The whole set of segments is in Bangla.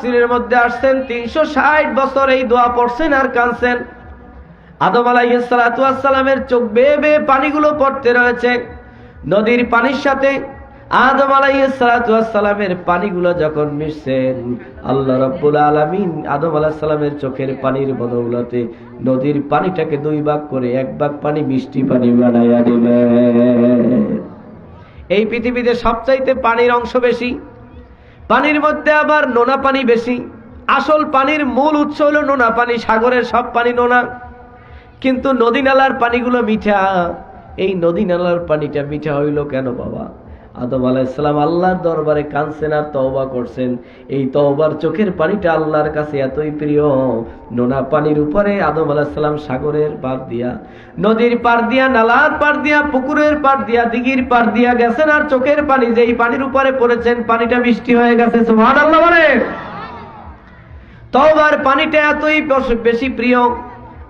তাফসীরের মধ্যে আসছেন 360 বছর এই দোয়া পড়ছেন আর কাঁদছেন। আদম আলাইহিস সালাতু ওয়াস সালামের চোখ বেয়ে বেয়ে পানিগুলো পড়তে রয়েছে। নদীর পানির সাথে আদম আলাইহিস সালাতু ওয়াস সালামের পানিগুলো যখন মিশছেন, আল্লাহ রাব্বুল আলামিন আদম আলাইহিস সালামের চোখের পানির বদৌলতে নদীর পানিটাকে দুই ভাগ করে এক ভাগ পানি মিষ্টি পানি বানায়া দিলেন। এই পৃথিবীতে সবচাইতে পানির অংশ বেশি, পানির মধ্যে আবার নোনা পানি বেশি। আসল পানির মূল উৎস হলো নোনা পানি, সাগরের সব পানি নোনা, কিন্তু নদী নালার পানিগুলো মিঠা। এই নদী নালার পানিটা মিঠা হইল কেন বাবা? আদম আলাইহিস সালাম আল্লাহর দরবারে কাঁদছেন আর তওবা করছেন। এই তওবার চোখের পানিটা আল্লাহর কাছে এতই প্রিয়, নোনা পানির উপরে আদম আলাইহিস সালাম সাগরের পার দিয়া, নদীর পার দিয়া, নালার পার দিয়া, পুকুরের পার দিয়া, দিঘির পার দিয়া গেছেন, আর চোখের পানি যেই পানির উপরে পড়েছেন পানিটা মিষ্টি হয়ে গেছে। সুবহানাল্লাহ বলেন। তওবার পানিটা এতই বেশি প্রিয়,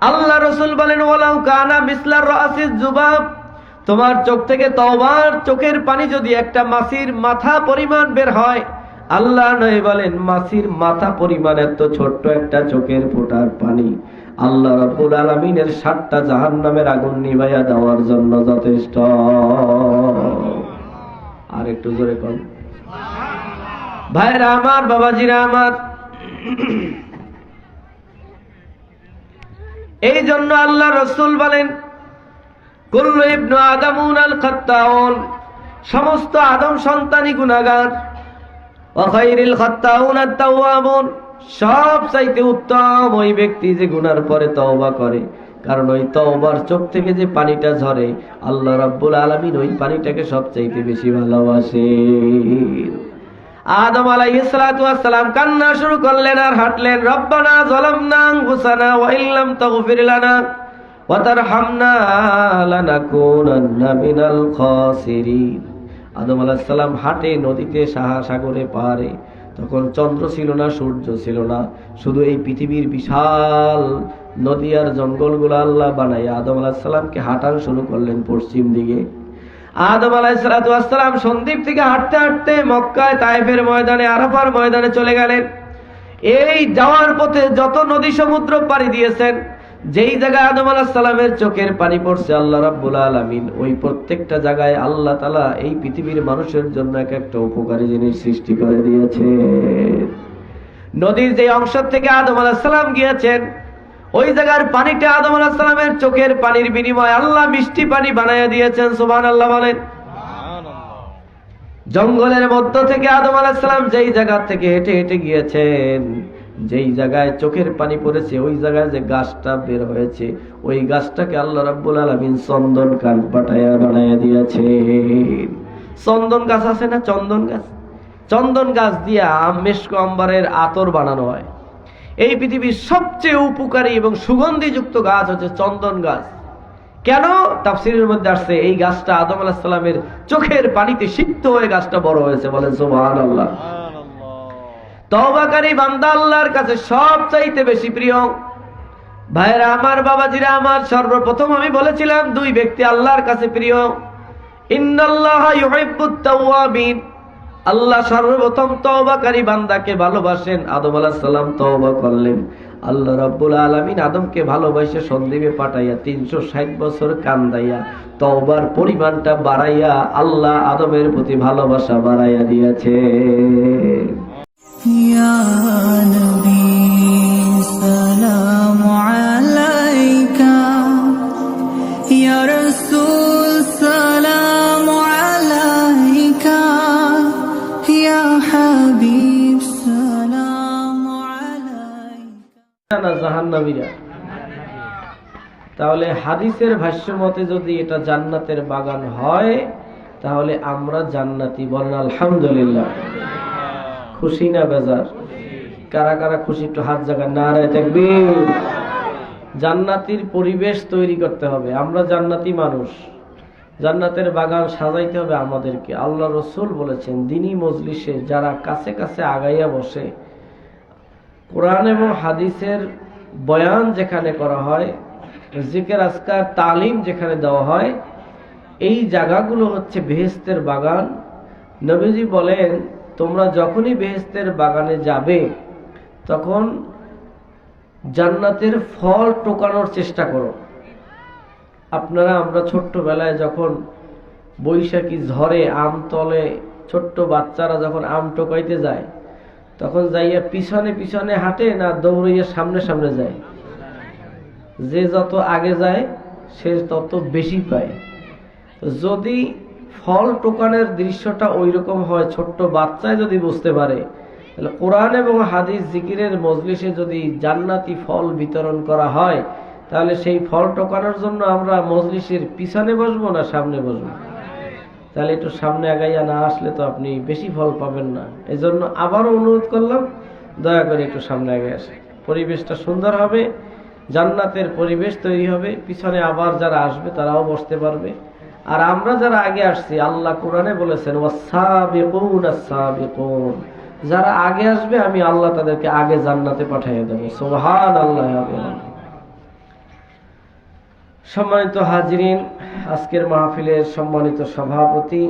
আল্লাহ রাসূল বলেন ওয়ালাউ কানা মিসলার রাসিজ যুবাব, তোমার চোখ থেকে তওবার চোখের পানি যদি একটা মাছির মাথা পরিমাণ বের হয়, আল্লাহ নয় বলেন মাছির মাথা পরিমাণ এত ছোট্ট একটা চোখের ফোঁটার পানি আল্লাহ রাব্বুল আলামিনের 7টা জাহান্নামের আগুন নিভাইয়া দেওয়ার জন্য যথেষ্ট। আর একটু জোরে কোন ভাইরা আমার, বাবাজিরা আমার, এই জন্য আল্লাহ রাসূল বলেন কুল্লু ইবনু আদামুনাল খাত্তাউন, সমস্ত আদম সন্তানই গুনাহগার। ওয়া খায়রুল খাত্তাউনাত তাওয়াবুন, সবচাইতে উত্তম ওই ব্যক্তি যে গুনার পরে তওবা করে, কারণ ওই তওবার চোখ থেকে যে পানিটা ঝরে আল্লাহ রাব্বুল আলামিন ওই পানিটাকে সবচাইতে বেশি ভালোবাসেন। আদম আলাইহিস সালাতু ওয়াস সালাম কান্না শুরু করলেন আর হাঁটলেন, রব্বানা যালামনা আনফুসানা ওয়া ইল্লাম তাগফির লানা ওয়া তারহামনা লানাকুনান্না মিনাল খাসিরিন। আদম আলাইহিস সালাম হাঁটে নদীতে, সাগরে পারে, তখন চন্দ্র ছিল না, সূর্য ছিল না, শুধু এই পৃথিবীর বিশাল নদী আর জঙ্গলগুলো আল্লাহ বানাইয়া আদম আলাইহিস সালামকে হাঁটানো শুরু করলেন পশ্চিম দিকে। আদম আলাইহিস সালাতু ওয়াস সালাম সন্দ্বীপ থেকে হাঁটতে হাঁটতে মক্কায়, তায়েফের ময়দানে, আরাফার ময়দানে চলে গেলেন। এই যাওয়ার পথে যত নদী সমুদ্র পাড়ি দিয়েছেন, যেই জায়গায় আদম আলাইহিস সালামের চোখের পানি পড়ছে আল্লাহ রাব্বুল আলামিন ওই প্রত্যেকটা জায়গায় আল্লাহ তাআলা এই পৃথিবীর মানুষের জন্য এক একটা উপকারী জিনিস সৃষ্টি করে দিয়েছে। নদীর যে অংশ থেকে আদম আলাইহিস সালাম গিয়েছেন ওই জায়গার পানিটা আদম আলাইহিস সালামের চোখের পানির বিনিময়ে আল্লাহ মিষ্টি পানি বানায়া দিয়েছেন। সুবহানাল্লাহ বলেন। জঙ্গলের মধ্য থেকে আদম আলাইহিস সালাম যেই জায়গা থেকে হেঁটে হেঁটে গিয়েছেন, যেই জায়গায় চোখের পানি পড়েছে ওই জায়গায় যে গাছটা বের হয়েছে ওই গাছটাকে আল্লাহ রাব্বুল আলামিন চন্দন কাঠ পাঠায়া বানায়া দিয়েছেন। চন্দন গাছ আছে না, চন্দন গাছ, চন্দন গাছ দিয়া মেশক আম্বারের আতর বানানো হয়। এই পৃথিবীর সবচেয়ে উপকারী এবং সুগন্ধিযুক্ত গাছ হচ্ছে চন্দন গাছ। কেন? তাফসীরের মধ্যে আসছে এই গাছটা আদম আলাইহিস সালামের চোখের পানিতে সিক্ত হয়ে গাছটা বড় হয়েছে। বলেন সুবহানাল্লাহ। তওবাকারী বান্দা আল্লাহর কাছে সবচাইতে বেশি প্রিয়। ভাইরা আমার, বাবাজিরা আমার, সর্বপ্রথম আমি বলেছিলাম দুই ব্যক্তি আল্লাহর কাছে প্রিয়। ইন্নাল্লাহা ইউহিব্বুত তাওয়াবিন, আল্লাহ সর্বপ্রথম তওবাকারী বান্দাকে ভালোবাসেন। আদম আলাইহিস সালাম তওবা করলেন, আল্লাহ রাব্বুল আলামিন আদমকে ভালোবাসে সন্দ্বীপে পাঠাইয়া 360 বছর কান্দাইয়া তওবার পরিমাণটা বাড়াইয়া আল্লাহ আদমের প্রতি ভালোবাসা বাড়াইয়া দিয়েছে। ইয়া নবী সালামু আলাইকা, ইয়া রাসূল সালামু আলাইকা, ইয়া হাবিব সালামু আলাইকা। না জাহান্নামীরা। তাহলে হাদিসের ভাষ্য মতে যদি এটা জান্নাতের বাগান হয় তাহলে আমরা জান্নাতি। বলেন আলহামদুলিল্লাহ। খুশি না বেজার? কারা কারা খুশি একটু হাত জাগান। নারায়ে তাকবীর। জান্নাতির পরিবেশ তৈরি করতে হবে। আমরা জান্নাতি মানুষ, জান্নাতের বাগান সাজাইতে হবে আমাদেরকে। আল্লাহ রাসূল বলেছেন দ্বীনি মজলিসে যারা কাছে কাছে আগাইয়া বসে, কোরআন এবং হাদিসের বয়ান যেখানে করা হয়, জিকির আজকার তালিম যেখানে দেওয়া হয়, এই জায়গাগুলো হচ্ছে বেহেশতের বাগান। নবীজি বলেন তোমরা যখনই বেহেশতের বাগানে যাবে তখন জান্নাতের ফল টোকানোর চেষ্টা করো। আমরা ছোট্টবেলায় যখন বৈশাখী ঝড়ে আম তলে ছোট্ট বাচ্চারা যখন আম টোকাইতে যায়, তখন যাইয়া পিছনে পিছনে হাঁটে না দৌড়াইয়া সামনে সামনে যায়? যে যত আগে যায় সে তত বেশি পায়। যদি ফল টোকানের দৃশ্যটা ওই রকম হয়, ছোট্ট বাচ্চায় যদি বুঝতে পারে, তাহলে কোরআন এবং হাদিস জিকিরের মজলিসে যদি জান্নাতি ফল বিতরণ করা হয়, তাহলে সেই ফল টোকানোর জন্য আমরা মজলিসের পিছনে বসবো না সামনে বসবো? তাহলে একটু সামনে আগাইয়া না আসলে তো আপনি বেশি ফল পাবেন না। এই জন্য আবারও অনুরোধ করলাম, দয়া করে একটু সামনে আগে আসে, পরিবেশটা সুন্দর হবে, জান্নাতের পরিবেশ তৈরি হবে, পিছনে আবার যারা আসবে তারাও বসতে পারবে। আর আমরা যারা আগে আসছি, আল্লাহ কোরআনে বলেছেন ওয়াস-সাবিকুন আস-সাবিকুন, যারা আগে আসবে আমি আল্লাহ তাদেরকে আগে জান্নাতে পাঠিয়ে দেব। সুবহানাল্লাহ। সম্মানিত হাজিরিন, আজকের মাহফিলের সম্মানিত সভাপতি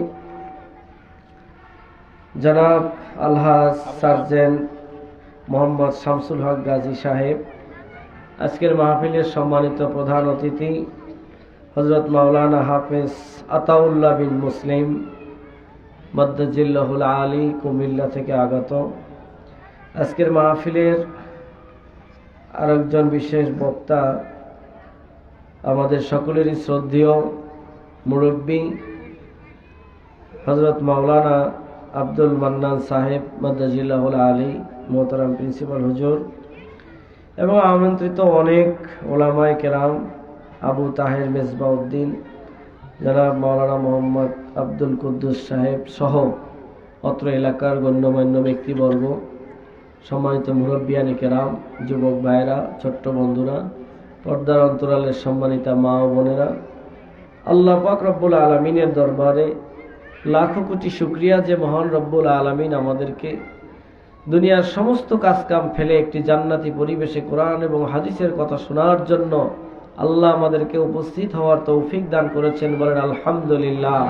জনাব আলহাজ সার্জেন্ট মোহাম্মদ শামসুল হক গাজী সাহেব, আজকের মাহফিলের সম্মানিত প্রধান অতিথি হযরত মাওলানা হাফেজ আতাউল্লাহ বিন মুসলিম মাদ্দাজিল্লাহুল আলী, কুমিল্লা থেকে আগত। আজকের মাহফিলের আরেকজন বিশেষ বক্তা আমাদের সকলেরই শ্রদ্ধেয় মুরব্বী হযরত মাওলানা আব্দুল মান্নান সাহেব মাদ্দাজিল্লাহুল আলী, মোহতারাম প্রিন্সিপাল হুজুর, এবং আমন্ত্রিত অনেক ওলামায়ে কেরাম, আবু তাহের মেজবাউদ্দিন, জনাব মাওলানা মোহাম্মদ আব্দুল কুদ্দুস সাহেব সহ অত্র এলাকার গণ্যমান্য ব্যক্তিবর্গ, সম্মানিত মুরব্বিয়ানে কেরাম, যুবক ভাইয়েরা, ছোট্ট বন্ধুরা, পর্দার অন্তরালের সম্মানিতা মা ও বোনেরা, আল্লাহ পাক রব্বুল আলামিনের দরবারে লাখো কোটি শুকরিয়া যে মহান রব্বুল আলামিন আমাদেরকে দুনিয়ার সমস্ত কাজকাম ফেলে একটি জান্নাতি পরিবেশে কোরআন এবং হাদিসের কথা শোনার জন্য আল্লাহ আমাদেরকে উপস্থিত হওয়ার তৌফিক দান করেছেন। বলেন আলহামদুলিল্লাহ।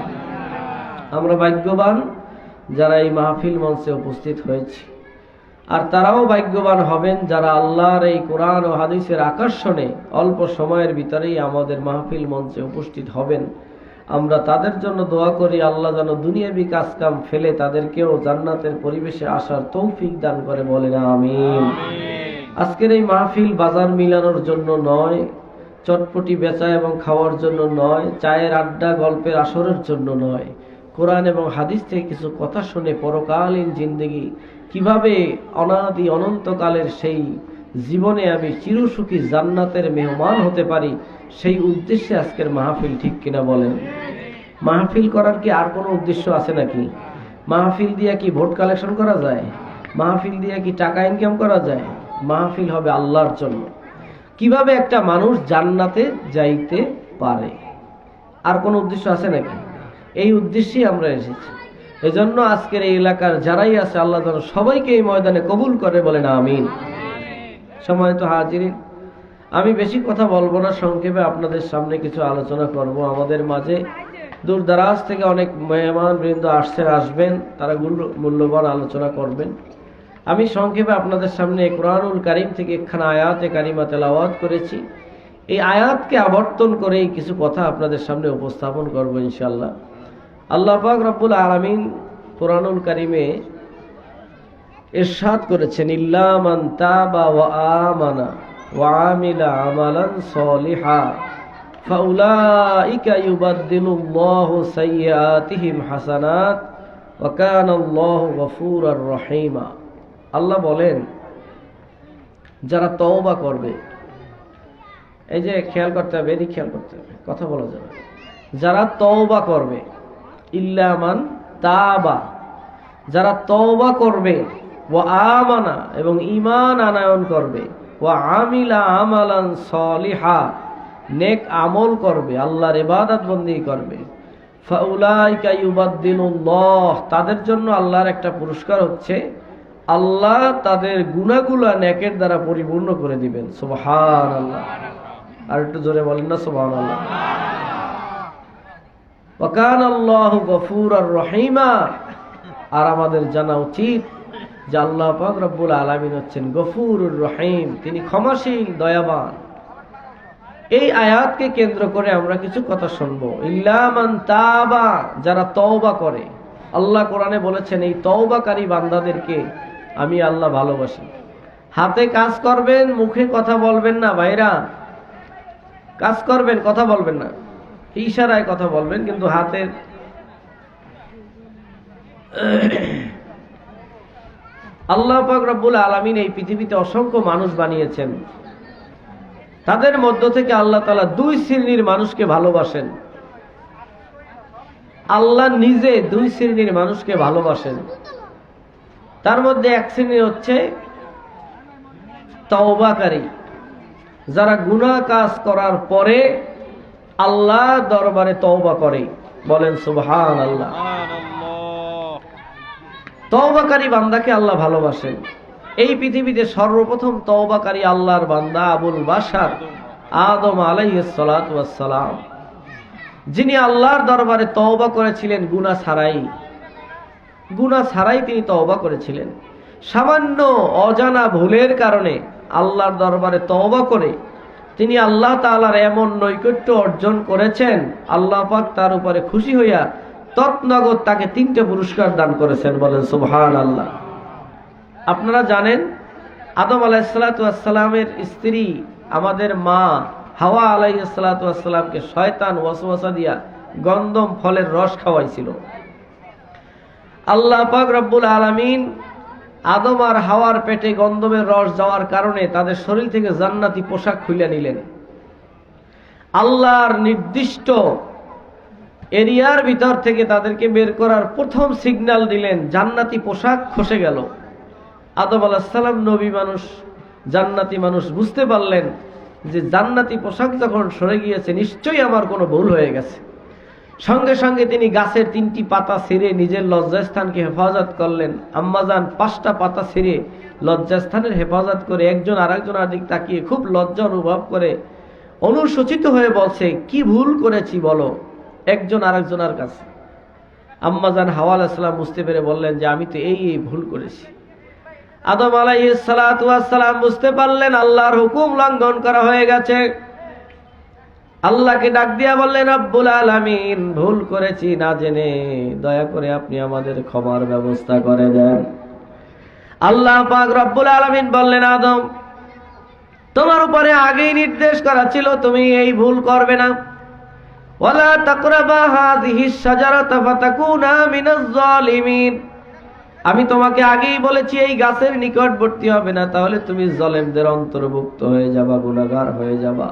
আমরা ভাগ্যবান যারা এই মাহফিল মঞ্চে উপস্থিত হয়েছি, আর তারাও ভাগ্যবান হবেন যারা আল্লাহর এই কোরআন ও হাদিসের আকর্ষণে অল্প সময়ের ভিতরেই আমাদের মাহফিল মঞ্চে উপস্থিত হবেন। আমরা তাদের জন্য দোয়া করি, আল্লাহ যেন দুনিয়াবি কাজকাম ফেলে তাদেরকেও জান্নাতের পরিবেশে আসার তৌফিক দান করে। বলেন আমিন। আজকের এই মাহফিল বাজার মিলানোর জন্য নয়, চটপটি বেচা এবং খাওয়ার জন্য নয়, চায়ের আড্ডা গল্পের আসরের জন্য নয়, কোরআন এবং হাদিস থেকে কিছু কথা শুনে পরকালীন জিন্দেগি কিভাবে অনাদি অনন্তকালের সেই জীবনে আমি চিরসুখী জান্নাতের মেহমান হতে পারি, সেই উদ্দেশ্যে আজকের মাহফিল। ঠিক কিনা বলেন? মাহফিল করার কি আর কোনো উদ্দেশ্য আছে নাকি? মাহফিল দিয়ে কি ভোট কালেকশন করা যায়? মাহফিল দিয়ে কি টাকা ইনকাম করা যায়? মাহফিল হবে আল্লাহর জন্য। কিভাবে একটা মানুষ জান্নাতে যাইতে পারে, আর কোনো উদ্দেশ্য আছে নাকি? এই উদ্দেশ্যেই আমরা এসেছি। এজন্য আজকের এই এলাকার যারাই আছে, আল্লাহ যেন সবাইকে এই ময়দানে কবুল করে। বলেন আমিন। সম্মানিত হাজিরিন, আমি বেশি কথা বলবো না, সংক্ষেপে আপনাদের সামনে কিছু আলোচনা করব। আমাদের মাঝে দূর দারাজ থেকে অনেক মেহমান বৃন্দ আসবেন, তারা মূল্যবান আলোচনা করবেন। আমি সংক্ষেপে আপনাদের সামনে কুরআনুল কারীম থেকে একখানা আয়াতে কারিমা তেলাওয়াত করেছি। এই আয়াতকে আবর্তন করেই কিছু কথা আপনাদের সামনে উপস্থাপন করব ইনশাআল্লাহ। আল্লাহ পাক রব্বুল আলামিন কুরআনুল কারীমে ইরশাদ করেছেন, ইল্লা মান তাবা ওয়া আমানা ওয়া আমিলা আমালান সলিহা ফাউলাইকা ইউবাদদিলুল্লাহু সাইয়্যাতিহিম হাসানাত ওয়া কানাল্লাহু গফুরার রহিমা। আল্লাহ বলেন, যারা তওবা করবে, এই যে খেয়াল করতে হবে, এদিকে খেয়াল করতে হবে, কথা বলা যাবে, যারা তওবা করবে, ইল্লা মান তাবা, যারা তওবা করবে, ওয়া আমানা এবং ঈমান আনয়ন করবে, ওয়া আমিলা আমালান সলিহা নেক আমল করবে, আল্লাহর ইবাদত বন্দেগী করবে, ফাউলাইকা ইউবাদদিলুল্লাহ, তাদের জন্য আল্লাহর একটা পুরস্কার হচ্ছে, আল্লাহ তাদের গুনাহগুলো নেকের দ্বারা পরিপূর্ণ করে দিবেন। সুবহানাল্লাহ। আর একটু জোরে বলেন না সুবহানাল্লাহ। ওয়া কানাল্লাহু গফুরার রহিমা। আর আমাদের জানা উচিত যে আল্লাহ পাক রব্বুল আলামিন হচ্ছেন গফুরুর রহিম, তিনি ক্ষমাশীল দয়াবান। এই আয়াতকে কেন্দ্র করে আমরা কিছু কথা শুনবো। ইল্লা মান তাবা, যারা তওবা করে। আল্লাহ কোরআনে বলেছেন এই তওবাকারী বান্দাদেরকে আমি আল্লাহ ভালোবাসি। হাতে কাজ করবেন, মুখে কথা বলবেন না ভাইরা। কাজ করবেন, কথা বলবেন না, ইশারায় কথা বলবেন, কিন্তু হাতের আল্লাহ পাক রব্বুল আলামিন এই পৃথিবীতে অসংখ্য মানুষ বানিয়েছেন। তাদের মধ্য থেকে আল্লাহ তাআলা দুই শ্রেণীর মানুষকে ভালোবাসেন। আল্লাহ নিজে দুই শ্রেণীর মানুষকে ভালোবাসেন। তার মধ্যে এক শ্রেণী হচ্ছে তওবাকারী, যারা গুনাহ কাজ করার পরে আল্লাহ দরবারে তওবা করে। বলেন সুবহানাল্লাহ। তওবাকারী বান্দাকে আল্লাহ ভালোবাসেন। এই পৃথিবীতে সর্বপ্রথম তওবাকারী আল্লাহর বান্দা আবুল বাশার আদম আলাইহিস সালাতু ওয়াস সালাম, যিনি আল্লাহর দরবারে তওবা করেছিলেন গুনাহ ছাড়াই তিনি তওবা করেছিলেন। সামান্য অজানা ভুলের কারণে আল্লাহর দরবারে তওবা করে তিনি আল্লাহ তাআলার এমন নৈকট্য অর্জন করেছেন, আল্লাহ পাক তার উপরে খুশি হইয়া তৎনগদ তাকে 3টে পুরস্কার দান করেছেন। বলেন সুবহানাল্লাহ। আপনারা জানেন আদম আলাইহিস সালাতু ওয়াস সালামের স্ত্রী আমাদের মা হাওয়া আলাইহিস সালাতু ওয়াস সালামকে শয়তান ওয়াসওয়াসা দিয়া গন্ধম ফলের রস খাওয়াইছিল। আল্লাহ পাক রব্বুল আলামিন আদম আর হাওয়ার পেটে গন্ধমের রস যাওয়ার কারণে তাদের শরীর থেকে জান্নাতি পোশাক খুলে নিলেন। আল্লাহর নির্দিষ্ট এরিয়ার ভিতর থেকে তাদেরকে বের করার প্রথম সিগন্যাল দিলেন, জান্নাতি পোশাক খসে গেল। আদম আলাইহিস সালাম নবী মানুষ, জান্নাতি মানুষ, বুঝতে পারলেন যে জান্নাতি পোশাক যখন সরে গিয়েছে নিশ্চয়ই আমার কোনো ভুল হয়ে গেছে। সঙ্গে সঙ্গে তিনি গাছের 3টি পাতা ছিঁড়ে নিজের লজ্জাস্থানকে হেফাজত করলেন। আম্মাজান 5টা পাতা ছিঁড়ে লজ্জাস্থানের হেফাজত করে একজন আরেকজনের দিক তাকিয়ে খুব লজ্জা অনুভব করে অনুশোচিত হয়ে বলছে, কি ভুল করেছি বলো, একজন আরেকজনের কাছে। আম্মাজান হাওয়া আলাইহিস সালাম বুঝতে পেরে বললেন যে আমি তো এই ভুল করেছি। আদম আলাইহিস সালাতু ওয়াস সালাম বুঝতে পারলেন আল্লাহর হুকুম লঙ্ঘন করা হয়ে গেছে। আল্লাহকে ডাক দিয়া বললেন, রব্বুল আলামিন, ভুল করেছি না জেনে, দয়া করে আপনি আমাদের ক্ষমার ব্যবস্থা করে দেন। আল্লাহ পাক রব্বুল আলামিন বললেন, আদম, তোমার উপরে আগেই নির্দেশ করা ছিল তুমি এই ভুল করবে না। ওয়ালা তাকরাবা হাযিহিস শাজারাতা ফাতাকুনা মিনাজ জালিমিন। আমি তোমাকে আগেই বলেছি এই গাছের নিকটবর্তী হবে না, তাহলে তুমি জালেমদের অন্তর্ভুক্ত হয়ে যাবা, গুনাহগার হয়ে যাবা।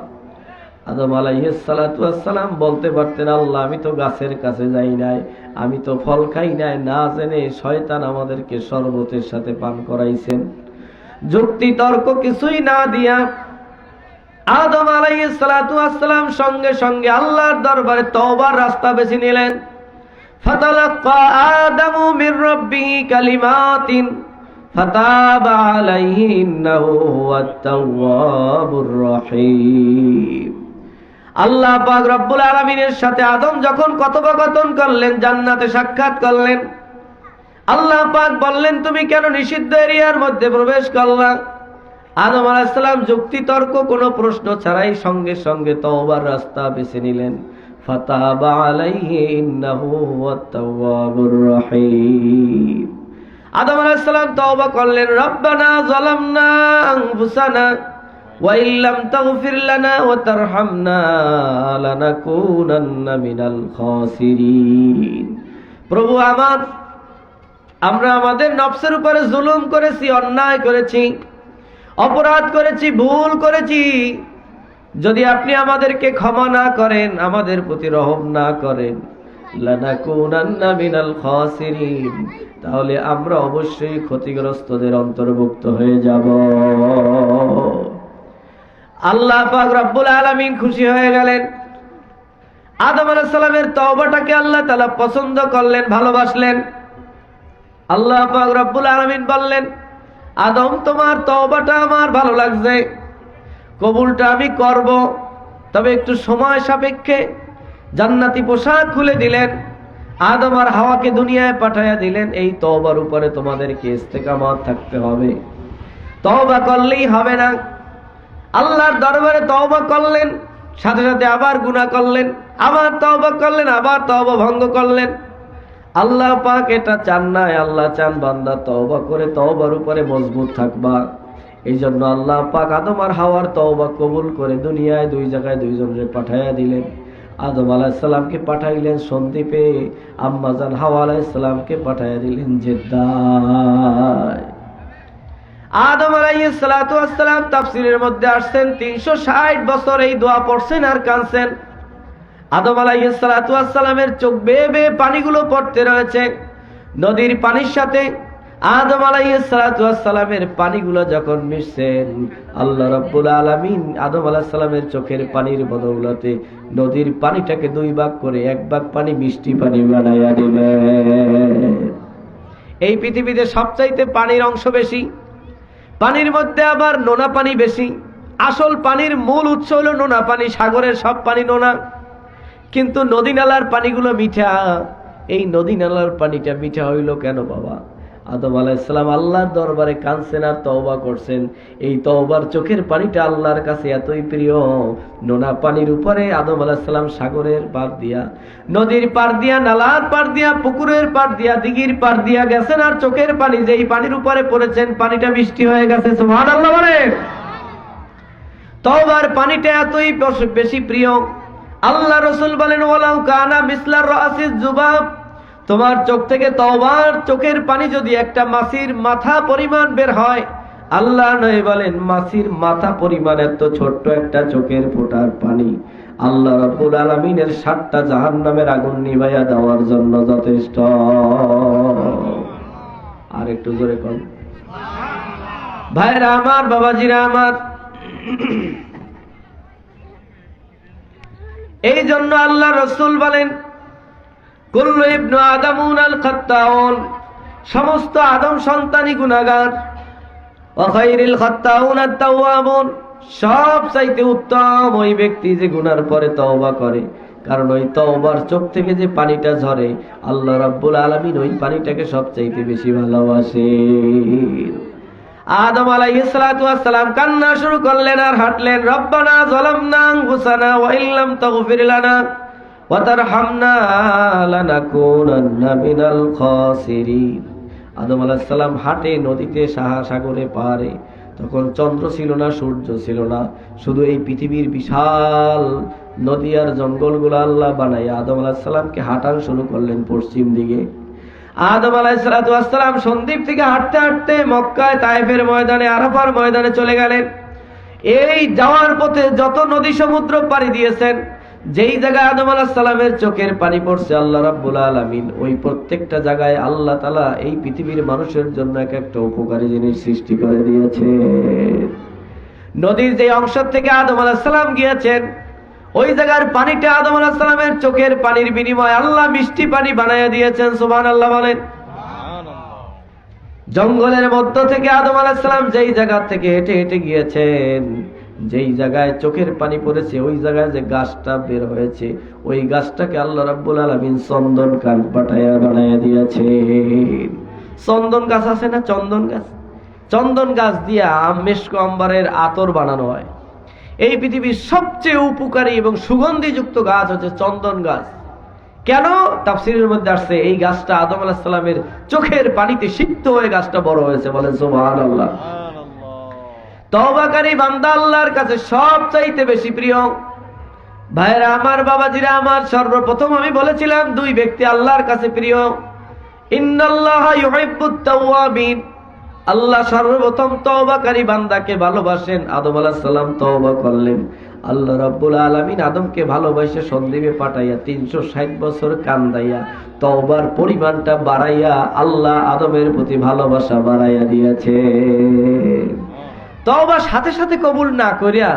আদম আলাইহিস সালাতু ওয়াস সালাম বলতে পারতেন, আল্লাহ আমি তো গাছের কাছে যাই নাই, আমি তো ফল খাই নাই, না জেনে শয়তান আমাদেরকে শরবতের সাথে পান করাইছেন। যুক্তি তর্ক কিছুই না দিয়া আদম আলাইহিস সালাতু ওয়াস সালাম সঙ্গে সঙ্গে আল্লাহর দরবারে তওবার রাস্তা বেছে নিলেন। ফাতালাক্কা আদামু মির রাব্বিহি কালিমাতিন ফাতাবা আলাইহি ইন্নাহু হুয়াত তাওয়াবুর রহিম। আল্লাহ পাক রব্বুল আলামিনের সাথে আদম যখন কথোপকথন করলেন, জান্নাতে সাক্ষাৎ করলেন, আল্লাহ পাক বললেন, তুমি কেন নিষিদ্ধ এরিয়ার মধ্যে প্রবেশ করলা? আদম আলাইহিস সালাম যুক্তি তর্ক কোনো প্রশ্ন ছাড়াই সঙ্গে সঙ্গে তওবার রাস্তা বেছে নিলেন। ফাতাবা আলাইহি ইন্নাহু হুয়াত তাওয়াবুর রহিম। আদম আলাইহিস সালাম তওবা করলেন, রব্বানা যালামনা আনফুসানা ওয়া ইল্লাম তাগফির লানা ওয়া তারহামনা লানাকুনান্না মিনাল খাসিরিন। প্রভু আমরা আমাদের নফসের উপরে জুলুম করেছি, অন্যায় করেছি, অপরাধ করেছি, ভুল করেছি। যদি আপনি আমাদেরকে ক্ষমা না করেন, আমাদের প্রতি রহম না করেন, লানাকুনান্না মিনাল খাসিরিন, তাহলে আমরা অবশ্যই ক্ষতিগ্রস্তদের অন্তর্ভুক্ত হয়ে যাব। আল্লাহ পাক রব্বুল আলামিন খুশি হয়ে গেলেন। আদম আলাইহিস সালামের তওবাটাকে আল্লাহ তাআলা পছন্দ করলেন, ভালোবাসলেন। আল্লাহ পাক রব্বুল আলামিন বললেন, আদম, তোমার তওবাটা আমার ভালো লাগছে, কবুলটা আমি করব, তবে একটু সময় সাপেক্ষে। জান্নাতি পোশাক খুলে দিলেন। আদম আর হাওয়াকে দুনিয়ায় পাঠাইয়া দিলেন এই তওবার উপরে তোমাদেরকে ইস্তেকামত থাকতে হবে। তওবা করলেই হবে না, আল্লাহর দরবারে তওবা করলেন, সাথে সাথে আবার গুনাহ করলেন, আবার তওবা করলেন, আবার তওবা ভঙ্গ করলেন। আল্লাহ পাক এটা চান না। আল্লাহ চান বান্দা তওবা করে তওবার উপরে মজবুত থাকবা। এই জন্য আল্লাহ পাক আদম আর হাওয়ার তওবা কবুল করে দুনিয়ায় দুই জায়গায় দুইজনকে পাঠাইয়া দিলেন। আদম আলাইহিস সালামকে পাঠাইলেন সন্দ্বীপে, আম্মা জান হাওয়া আলাইহিস সালামকে পাঠাইয়া দিলেন জেদ্দায়। আদম আলাইহিস সালাতু ওয়াস সালাম তাফসীরের মধ্যে আসছেন 360 বছর এই দোয়া পড়ছেন আর কাঁদছেন। আদম আলাইহিস সালাতু ওয়াস সালামের চোখ বেয়ে বেয়ে পানিগুলো পড়তে রয়েছে। নদীর পানির সাথে আদম আলাইহিস সালাতু ওয়াস সালামের পানিগুলো যখন মিশছেন, আল্লাহ রাব্বুল আলামিন আদম আলাইহিস সালামের চোখের পানির বদৌলতে নদীর পানিটাকে দুই ভাগ করে এক ভাগ পানি মিষ্টি পানি বানাইয়া দিলেন। এই পৃথিবীতে সবচাইতে পানির অংশ বেশি, পানির মধ্যে আবার নোনা পানি বেশি। আসল পানির মূল উৎস হলো নোনা পানি, সাগরের সব পানি নোনা, কিন্তু নদী নালার পানিগুলো মিঠা। এই নদী নালার পানিটা মিঠা হইল কেন বাবা? আদম আলাইহিস সালাম আল্লাহর দরবারে কাঁদছেন আর তওবা করছেন। এই তওবার চোখের পানিটা আল্লাহর কাছে এতই প্রিয়, নোনা পানির উপরে আদম আলাইহিস সালাম সাগরের পার দিয়া, নদীর পার দিয়া, নালার পার দিয়া, পুকুরের পার দিয়া, দিঘির পার দিয়া গেছেন, আর চোখের পানি যেই পানির উপরে পড়েছেন পানিটা মিষ্টি হয়ে গেছে। সুবহানাল্লাহ বলেন। তওবার পানিটা এতই বেশি প্রিয়, আল্লাহ রাসূল বলেন ওয়ালাউ কানা মিসলার রাসিজ যুবাব, তোমার চোখ থেকে তওবার চোখের পানি যদি একটা মাছির মাথা পরিমাণ বের হয়, আল্লাহ নয় বলেন মাছির মাথা পরিমাণ এত ছোট্ট একটা চোখের ফোঁটার পানি আল্লাহ রাব্বুল আলামিনের 7টা জাহান্নামের আগুন নিভাইয়া দেওয়ার জন্য যথেষ্ট। আর একটু জোরে কোন ভাইরা আমার, বাবাজিরা আমার, এই জন্য আল্লাহ রাসূল বলেন কুল্লু ইবনু আদামুনাল খাত্তাউন, সমস্ত আদম সন্তানই গুনাহগার। ওয়া খায়রুল খাত্তাউনা আত-তাওয়াবুন, সব চাইতে উত্তম ওই ব্যক্তি যে গুনার পরে তওবা করে, কারণ ওই তওবার চোখ থেকে যে পানিটা ঝরে আল্লাহ রাব্বুল আলামিন ওই পানিটাকে সবচাইতে বেশি ভালোবাসেন। আদম আলাইহিস সালাতু ওয়াস সালাম কান্না শুরু করলেন আর হাঁটলেন, রব্বানা যালামনা আনফুসানা ওয়া ইল্লাম তাগফির লানা ওয়া তারহামনা লানাকুনান্না মিনাল খাসিরিন। আদম আলাইহিস সালাম হাঁটে নদীতে, সাগরে পারে, তখন চন্দ্র ছিল না, সূর্য ছিল না, শুধু এই পৃথিবীর বিশাল নদী আর জঙ্গলগুলো আল্লাহ বানাইয়া আদম আলাইহিস সালামকে হাঁটান শুরু করলেন পশ্চিম দিকে। আদম আলাইহিস সালাতু ওয়াস সালাম সন্দ্বীপ থেকে হাঁটতে হাঁটতে মক্কায় তায়েফের ময়দানে, আরাফার ময়দানে চলে গেলেন। এই যাওয়ার পথে যত নদী সমুদ্র পাড়ি দিয়েছেন, যেই জায়গায় আদম আলাইহিস সালামের চোখের পানি পড়ছে আল্লাহ রাব্বুল আলামিন ওই প্রত্যেকটা জায়গায় আল্লাহ তাআলা এই পৃথিবীর মানুষের জন্য এক একটা উপকারী জিনিস সৃষ্টি করে দিয়েছে। নদীর যে অংশ থেকে আদম আলাইহিস সালাম গিয়েছেন ওই জায়গার পানিটা আদম আলাইহিস সালামের চোখের পানির বিনিময়ে আল্লাহ মিষ্টি পানি বানাইয়া দিয়েছেন। সুবহানাল্লাহ বলেন। জঙ্গলের মধ্য থেকে আদম আলাইহিস সালাম যেই জায়গা থেকে হেঁটে হেঁটে গিয়েছেন, যেই জায়গায় চোখের পানি পড়েছে ওই জায়গায় যে গাছটা বের হয়েছে ওই গাছটাকে আল্লাহ রাব্বুল আলামিন চন্দন কাঠ পাঠাইয়া বানাইয়া দিয়েছেন। চন্দন গাছ আছে না, চন্দন গাছ, চন্দন গাছ দিয়া মেশক আম্বারের আতর বানানো হয়। এই পৃথিবীর সবচেয়ে উপকারী এবং সুগন্ধিযুক্ত গাছ হচ্ছে চন্দন গাছ। কেন? তাফসীরের মধ্যে আসছে এই গাছটা আদম আলাইহিস সালামের চোখের পানিতে সিক্ত হয়ে গাছটা বড় হয়েছে। বলেন সুবহানাল্লাহ। তওবাকারী বান্দা আল্লাহর কাছে সবচাইতে বেশি প্রিয়। ভাইরা আমার, বাবাজিরা আমার, সর্বপ্রথম আমি বলেছিলাম দুই ব্যক্তি আল্লাহর কাছে প্রিয়। ইন্নাল্লাহা ইউহিব্বুত তাওয়াবিন, আল্লাহ সর্বপ্রথম তওবাকারী বান্দাকে ভালোবাসেন। আদম আলাইহিস সালাম তওবা করলেন, আল্লাহ রাব্বুল আলামিন আদমকে ভালোবাসে সন্দ্বীপে পাঠাইয়া 360 বছর কান্দাইয়া তওবার পরিমাণটা বাড়াইয়া আল্লাহ আদমের প্রতি ভালোবাসা বাড়াইয়া দিয়েছে। তওবা সাথে সাথে কবুল না করিয়া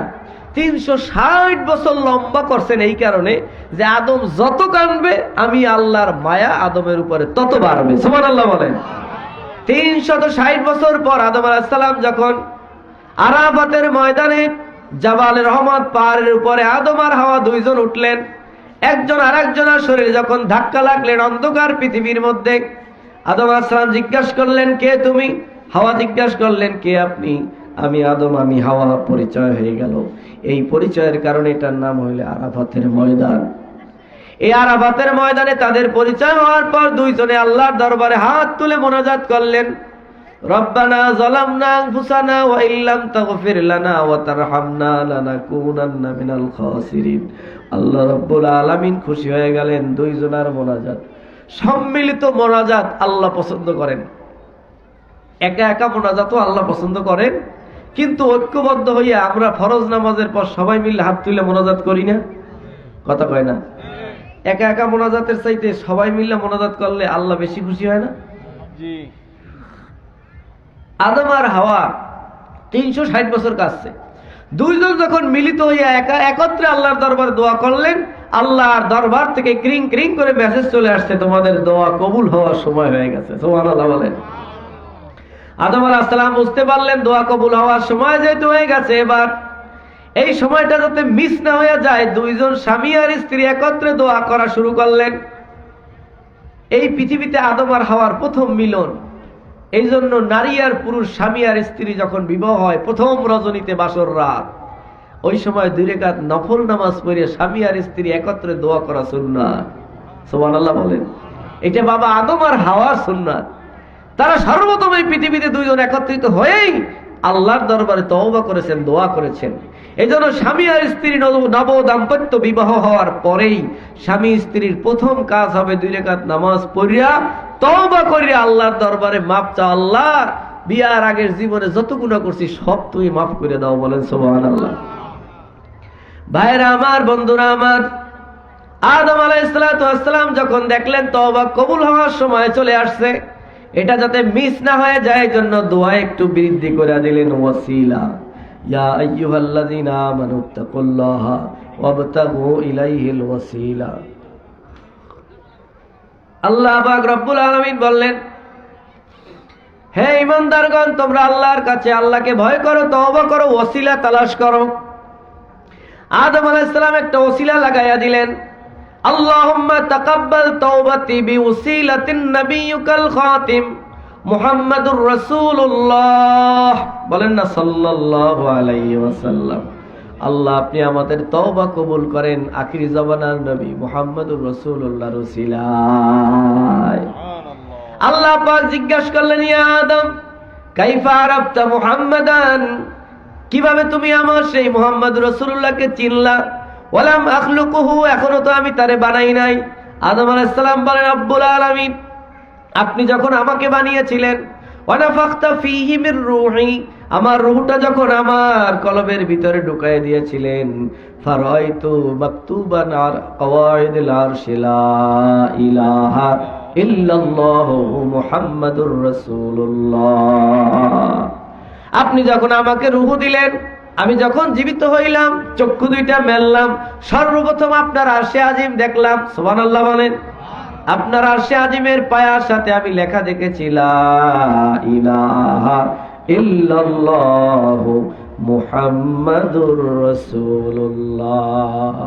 360 বছর লম্বা করছেন এই কারণে যে আদম যত কাঁদবে আমি আল্লাহর মায়া আদমের উপরে তত বাড়বে। সুবহানাল্লাহ বলেন। 360 বছর পর আদম আলাইহিস সালাম যখন আরাফাতের ময়দানে জাবালে রহমত পাহাড়ের উপরে আদম আর হাওয়া দুইজন উঠলেন, একজন আরেকজনের শরীরে যখন ধাক্কা লাগলেন অন্ধকার পৃথিবীর মধ্যে, আদম আলাইহিস সালাম জিজ্ঞাসা করলেন, কে তুমি? হাওয়া জিজ্ঞাসা করলেন, কে আপনি? আমি আদম, আমি হাওয়া। পরিচয় হয়ে গেল। এই পরিচয়ের কারণে এটার নাম হইলে আরাফাতের ময়দান। এই আরাফাতের ময়দানে তাদের পরিচয় হওয়ার পর দুইজনে আল্লাহর দরবারে হাত তুলে মোনাজাত করলেন, রব্বানা যালামনা আনফুসানা ওয়া ইল্লাম তাগফির লানা ওয়া তারহামনা লানাকুনান্না মিনাল খাসিরিন। আল্লাহ রাব্বুল আলামিন খুশি হয়ে গেলেন। দুইজনের মোনাজাত, সম্মিলিত মোনাজাত আল্লাহ পছন্দ করেন। একা একা মোনাজাতও আল্লাহ পছন্দ করেন, কিন্তু ঐক্যবদ্ধ হইয়া আমরা ফরজ নামাজের পর সবাই মিলে হাত তুলে মোনাজাত করি না? কথা কয় না? একা একা মোনাজাতের চাইতে সবাই মিলে মোনাজাত করলে আল্লাহ বেশি খুশি হয় না? জি। আদম আর হাওয়া 360 বছর কাটছে। দুইজন যখন মিলিত হইয়া একত্রে আল্লাহর দরবারে দোয়া করলেন, আল্লাহর দরবার থেকে ক্রিং ক্রিং করে মেসেজ চলে আসছে, তোমাদের দোয়া কবুল হওয়ার সময় হয়ে গেছে। সুবহানাল্লাহ বলেন। আদম আলাইহিস সালাম বুঝতে পারলেন দোয়া কবুল হওয়ার সময় যেহেতু হয়ে গেছে, এবার এই সময়টা যাতে মিস না হয়ে যায়, দুইজন স্বামী আর স্ত্রী একত্রে দোয়া করা শুরু করলেন। এই পৃথিবীতে আদম আর হাওয়ার প্রথম মিলন। এই জন্য নারী আর পুরুষ, স্বামী আর স্ত্রী যখন বিবাহ হয়, প্রথম রজনীতে বাসর রাত, ওই সময় 2 রাকাত নফল নামাজ পড়ে স্বামী আর স্ত্রী একত্রে দোয়া করা সুন্নাত। সুবহানাল্লাহ বলেন। এটা বাবা আদম আর হাওয়ার সুন্নাত। তারা সর্বপ্রথম এই পৃথিবীতে দুইজন একত্রিত হয়েই আল্লাহর দরবারে তওবা করেছেন, দোয়া করেছেন। এই জন্য স্বামী আর স্ত্রী নব দাম্পত্য বিবাহ হওয়ার পরেই স্বামী স্ত্রীর প্রথম কাজ হবে 2 রাকাত নামাজ পড়িয়া তওবা করিয়া আল্লাহর দরবারে মাপ চাও, আল্লাহ বিয়ার আগের জীবনে যত গুনাহ করছি সব তুমি মাফ করে দাও। বলেন সুবহানাল্লাহ। ভাইরা আমার, বন্ধুরা আমার, আদম আলাইহিস সালাম যখন দেখলেন তওবা কবুল হওয়ার সময় চলে আসছে, এটা যাতে মিস না হয়ে যায় জন্য দোয়া একটু বৃদ্ধি করে দিলেন, ওয়াসিলা, ইয়া আইয়ুহাল্লাযীনা আমানুত্তাকুল্লাহা ওয়াবতাগু ইলাইহিল ওয়াসিলা। আল্লাহ পাক রব্বুল আলামিন বললেন, হে ঈমানদারগণ, তোমরা আল্লাহর কাছে আল্লাহকে ভয় করো, তওবা করো, ওয়াসিলা তালাশ করো। আদম আলাইহিস সালাম একটা ওসিলা লাগাইয়া দিলেন, আল্লাহুম্মা তাকাব্বাল তাওবাতি বিওসিলাতিন নাবিয়্যিকাল খাতিম মুহাম্মাদুর রাসূলুল্লাহ। বলেন না সাল্লাল্লাহু আলাইহি ওয়াসাল্লাম। আল্লাহ আপনি আমাদের তওবা কবুল করেন আখিরি জামানার নবী মুহাম্মাদুর রাসূলুল্লাহর ওসিলায়। আল্লাহ পাক জিজ্ঞাসা করলেন, ইয়া আদম কাইফা আরাফতা মুহাম্মাদান, কিভাবে তুমি আমার সেই মুহাম্মদ রাসূলুল্লাহকে চিনলা? ওয়ালাম আখলুকুহু, এখনো তো আমি তারে বানাই নাই। আদম আলাইহিস সালাম বলেন, রব্বুল আলামিন আপনি যখন আমাকে বানিয়েছিলেন, ওয়ানাফাখতা ফীহি মির রূহি, আমার রূহটা যখন আমার কলবের ভিতরে ঢুকায় দিয়েছিলেন, ফারাইতু মাকতুবান আল কওয়াইদিল আরশি লা ইলাহা ইল্লাল্লাহু মুহাম্মাদুর রাসূলুল্লাহ। আপনি যখন আমাকে রূহ দিলেন, আমি যখন জীবিত হইলাম, চক্ষু দুইটা মেললাম, সর্বপ্রথম আপনার আরশে আজিম দেখলাম। সুবহানাল্লাহ বলেন। আপনার আরশে আজিমের পায়ার সাথে আমি লেখা দেখেছি, লা ইলাহা ইল্লাল্লাহু মুহাম্মাদুর রাসূলুল্লাহ।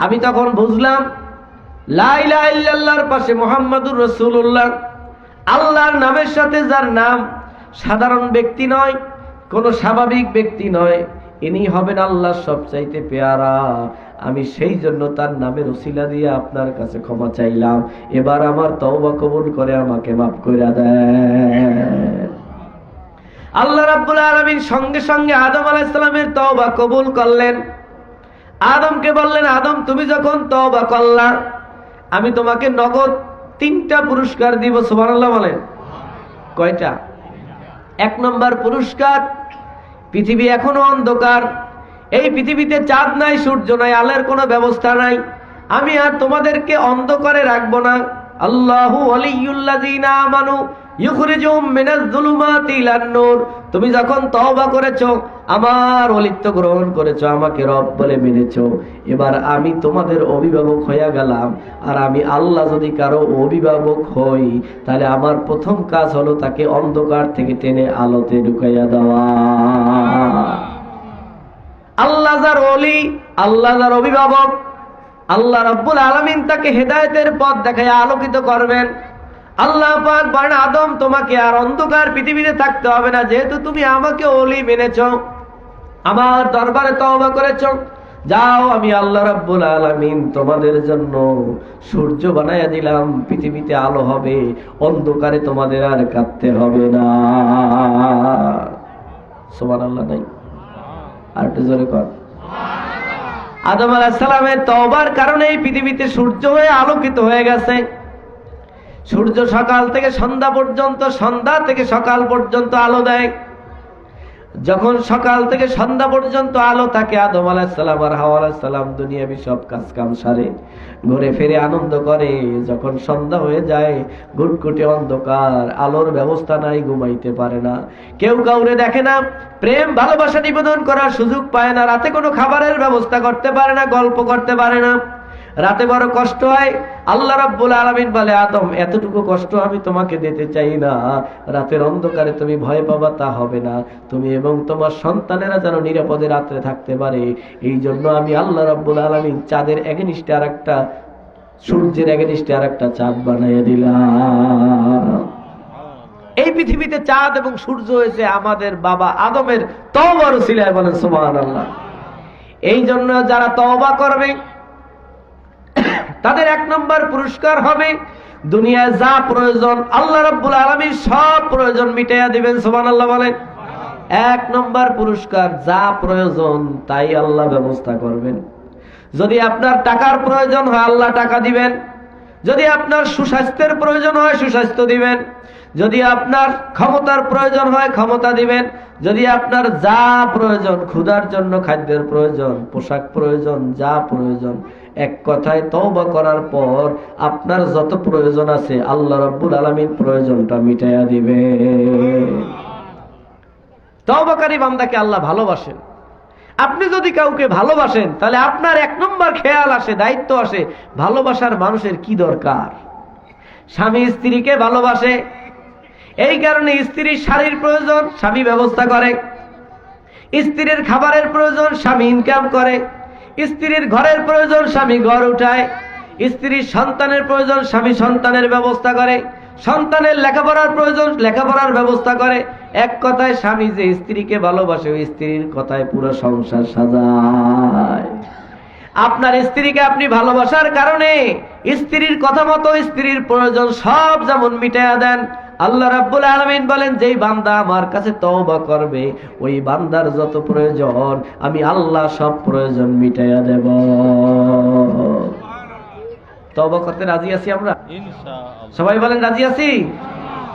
আমি তখন বুঝলাম লা ইলাহা ইল্লাল্লাহর পাশে মুহাম্মাদুর রাসূলুল্লাহ, আল্লাহর নামের সাথে যার নাম, সাধারণ ব্যক্তি নয়, কোন স্বাভাবিক ব্যক্তি নয়, ইনি হবেন আল্লাহর সবচাইতে পেয়ারা। আমি সেই জন্য তার নামের ওসিলা দিয়ে আপনার কাছে ক্ষমা চাইলাম। এবার আমার তওবা কবুল করে আমাকে মাফ করে দেন। আল্লাহ রাব্বুল আলামিন সঙ্গে সঙ্গে আদম আলাইহিস সালামের তওবা কবুল করলেন। আদমকে বললেন, আদম তুমি যখন তওবা করলা, আমি তোমাকে নগদ 3টা পুরস্কার দিব। সুবহানাল্লাহ বলেন। কয়টা? 1 নম্বর পুরস্কার, পৃথিবী এখনো অন্ধকার, এই পৃথিবীতে চাঁদ নাই, সূর্য নাই, আলোর কোনো ব্যবস্থা নাই, আমি আর তোমাদেরকে অন্ধকারে রাখবো না। আল্লাহু ওয়ালিয়ুল্লাযীনা আমানু ইউখরিজুহুম মিনাজ যুলুমাতি ইলান নূর। তুমি যখন তওবা করেছো, আমার ওলিত্ব গ্রহণ করেছো, আমাকে রব বলে মেনেছো, এবার আমি তোমাদের অভিভাবক হয়ে গেলাম। আর আমি আল্লাহ যদি কারো অভিভাবক হই, তাহলে আমার প্রথম কাজ হলো তাকে অন্ধকার থেকে টেনে আলোতে ঢুকাইয়া দেওয়া। আল্লাহ যার ওলি, আল্লাহ যার অভিভাবক, আল্লাহ রাব্বুল আলামিন তাকে হেদায়েতের পথ দেখায় আলোকিত করবেন। আল্লাহ পাক বলেন, আদম তোমাকে আর অন্ধকার পৃথিবীতে থাকতে হবে না, যেহেতু তুমি আমাকে ওলি মেনেছো, আমার দরবারে তওবা করেছো। যাও, আমি আল্লাহ রাব্বুল আলামিন তোমাদের জন্য সূর্য বানায়া দিলাম, পৃথিবীতে আলো হবে, অন্ধকারে তোমাদের আর কাঁদতে হবে না। সুবহানাল্লাহ নাই? আর একটু জোরে কর। আদম আলাইহিস সালামের তওবার কারণে এই পৃথিবীতে সূর্য হয়ে আলোকিত হয়ে গেছে। সূর্য সকাল থেকে সন্ধ্যা পর্যন্ত, সন্ধ্যা থেকে সকাল পর্যন্ত আলো দেয়। যখন সকাল থেকে সন্ধ্যা পর্যন্ত আলো থাকে, আদম আলাইহিস সালাম আর হাওয়া আলাইহিস সালাম দুনিয়াবি সব কাজ কাম সারে ঘুরে ফিরে আনন্দ করে। যখন সন্ধ্যা হয়ে যায়, ঘুটঘুটে অন্ধকার, আলোর ব্যবস্থা নাই, ঘুমাইতে পারে না, কেউ কাউরে দেখে না, প্রেম ভালোবাসা নিবেদন করার সুযোগ পায় না, রাতে কোনো খাবারের ব্যবস্থা করতে পারে না, গল্প করতে পারে না, রাতে বড় কষ্ট হয়। আল্লাহ রাব্বুল আলামিন বলে, আদম এতটুকু কষ্ট আমি তোমাকে দিতে চাই না, রাতের অন্ধকারে তুমি ভয় পাবা তা হবে না, তুমি এবং তোমার সন্তানেরা যেন নিরাপদে রাত্রে থাকতে পারে, এই জন্য আমি আল্লাহ রাব্বুল আলামিন চাঁদের এগেনিস্টে আর একটা, সূর্যের এগেনিস্টে আর একটা চাঁদ বানাইয়া দিলাম। এই পৃথিবীতে চাঁদ এবং সূর্য হয়েছে আমাদের বাবা আদমের তওবার উসিলায়, বলেন সুবহানাল্লাহ। এই জন্য যারা তওবা করবে তাদের 1 নম্বর পুরস্কার হবে, দুনিয়ায় যা প্রয়োজন আল্লাহ রাব্বুল আলামিন সব প্রয়োজন মিটাইয়া দিবেন। সুবহানাল্লাহ বলেন। 1 নম্বর পুরস্কার, যা প্রয়োজন তাই আল্লাহ ব্যবস্থা করবেন। যদি আপনার টাকার প্রয়োজন হয়, আল্লাহ টাকা দিবেন। যদি আপনার সুস্বাস্থ্যের প্রয়োজন হয়, সুস্বাস্থ্য দিবেন। যদি আপনার ক্ষমতার প্রয়োজন হয়, ক্ষমতা দিবেন। যদি আপনার যা প্রয়োজন, ক্ষুধার জন্য খাদ্যের প্রয়োজন, পোশাক প্রয়োজন, যা প্রয়োজন, এক কথায় তওবা করার পর আপনার যত প্রয়োজন আছে আল্লাহ রাব্বুল আলামিন প্রয়োজনটা মিটাইয়া দিবে। তওবাকারী বান্দাকে আল্লাহ ভালোবাসেন। আপনি যদি কাউকে ভালোবাসেন তাহলে আপনার 1 নম্বর খেয়াল আসে, দায়িত্ব আসে, ভালোবাসার মানুষের কি দরকার। স্বামী স্ত্রীকে ভালোবাসে, এই কারণে স্ত্রীর শাড়ির প্রয়োজন, স্বামী ব্যবস্থা করে। স্ত্রীর খাবারের প্রয়োজন, স্বামী ইনকাম করে। স্ত্রীর ঘরের প্রয়োজন, স্বামী ঘর উঠায়। স্ত্রীর সন্তানের প্রয়োজন, স্বামী সন্তানের ব্যবস্থা করে। সন্তানের লেখাপড়ার প্রয়োজন, লেখাপড়ার ব্যবস্থা করে। এক কথায় স্বামী যে স্ত্রীকে ভালোবাসে, ওই স্ত্রীর কথায় পুরো সংসার সাজায়। আপনার স্ত্রীকে আপনি ভালোবাসার কারণে স্ত্রীর কথা মতো স্ত্রীর প্রয়োজন সব যেমন মিটাইয়া দেন। আল্লাহ রাব্বুল আলামিন বলেন, যেই বান্দা আমার কাছে তওবা করবে, ওই বান্দার যত প্রয়োজন আমি আল্লাহ সব প্রয়োজন মিটাইয়া দেব। তওবা করতে রাজি আছি আমরা? ইনশাআল্লাহ। সবাই বলেন রাজি আছি।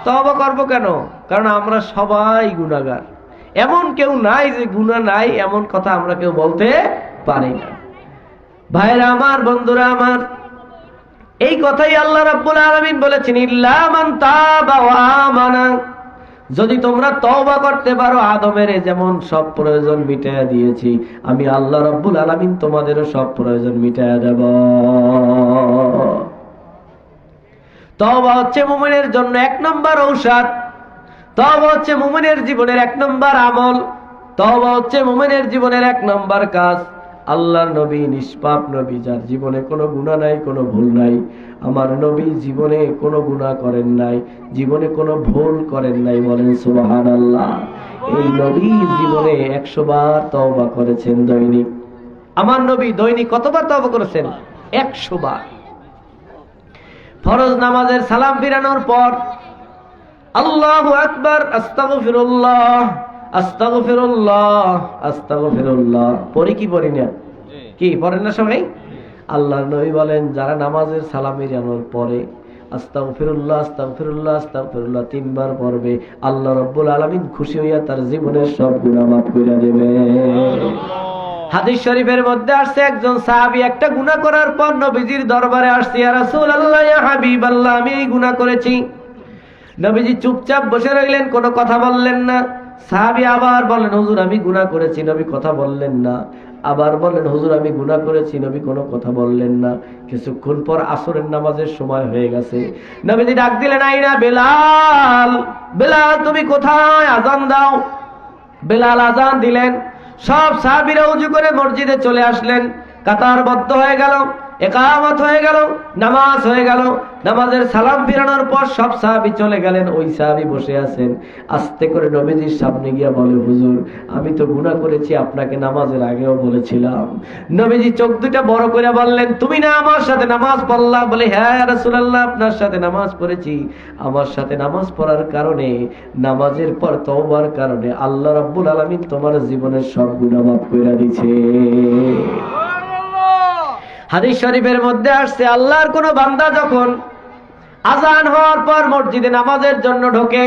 তওবা করব কেন? কারণ আমরা সবাই গুনাহগার। এমন কেউ নাই যে গুনাহ নাই, এমন কথা আমরা কেউ বলতে পারি না। ভাইরা আমার, বন্ধুরা আমার, এই কথাই আল্লাহ রাব্বুল আলামিন বলেছেন, ইল্লা মান তাবা ওয়া আমানা। যদি তোমরা তওবা করতে পারো, আদমের যেমন সব প্রয়োজন মিটাইয়া দিয়েছি, আমি আল্লাহ রাব্বুল আলামিন তোমাদেরও সব প্রয়োজন মিটাইয়া দেব। তওবা হচ্ছে মুমিনের জন্য 1 নম্বর ঔষধ। তওবা হচ্ছে মুমিনের জীবনের 1 নম্বর আমল। তওবা হচ্ছে মুমিনের জীবনের 1 নম্বর কাজ। আল্লাহর নবী নিষ্পাপ নবী, যার জীবনে কোনো গুনাহ নাই, কোনো ভুল নাই। আমার নবী জীবনে কোনো গুনাহ করেন নাই, জীবনে কোনো ভুল করেন নাই, বলেন সুবহানাল্লাহ। এই নবী জীবনে 100 বার তওবা করেছেন দৈনিক। আমার নবী দৈনিক কতবার তওবা করেছেন? 100 বার। ফরজ নামাজের সালাম ফিরানোর পর আল্লাহু আকবার, আস্তাগফিরুল্লাহ, আস্তাগফিরুল্লাহ, আস্তাগফিরুল্লাহ পড়ি কি পড়ি না? কি পড়েন না সবাই? আল্লাহর নবী বলেন, যারা নামাজের সালাম ফিরানোর পরে আস্তাগফিরুল্লাহ, আস্তাগফিরুল্লাহ, আস্তাগফিরুল্লাহ 3 বার পড়বে, আল্লাহ রাব্বুল আলামিন খুশি হইয়া তার জীবনের সব গুনাহ মাফ করে দেবে। হাদিস শরীফের মধ্যে আসছে, একজন সাহাবী একটা গুনাহ করার পর নবীজির দরবারে আসছে, ইয়া রাসূলুল্লাহ, ইয়া হাবিবাল্লাহ, আমি এই গুনাহ করেছি। নবীজি চুপচাপ বসে রইলেন, কোনো কথা বললেন না। সাহাবী আবার বলেন, হুজুর আমি গুনাহ করেছি। নবী কথা বললেন না। আবার বলেন, হুজুর আমি গুনাহ করেছি। নবী কোনো কথা বললেন না। কিছুক্ষণ পর আসরের নামাজের সময় হয়ে গেছে। নবীজি ডাক দিলেন, আইনা বেলাল, বেলাল তুমি কোথায়? আজান দাও। বেলাল আজান দিলেন। সব সাহাবীরা ওযু করে মসজিদে চলে আসলেন। কাতারবদ্ধ হয়ে গেল। ইকামত হয়ে গেল, নামাজ হয়ে গেল। নামাজের সালাম ফিরানোর পর সব সাহাবী চলে গেলেন, ওই সাহাবী বসে আছেন। আস্তে করে নবীজির সামনে গিয়া বলে, হুজুর আমি তো গুনাহ করেছি, আপনাকে নামাজের আগেও বলেছিলাম। নবীজি চোখ দুটা বড় করে বললেন, তুমি না আমার সাথে নামাজ পড়লা? বলে, হ্যাঁ ইয়া রাসূলুল্লাহ, আপনার সাথে নামাজ পড়েছি। আমার সাথে নামাজ পড়ার কারণে, নামাজের পর তওবার কারণে আল্লাহ রাব্বুল আলামিন তোমার জীবনের সব গুনাহ মাফ করে দিয়েছে। হাদিস শরীফের মধ্যে আসছে, আল্লাহর কোন বান্দা যখন আযান হওয়ার পর মসজিদে নামাজের জন্য ঢোকে,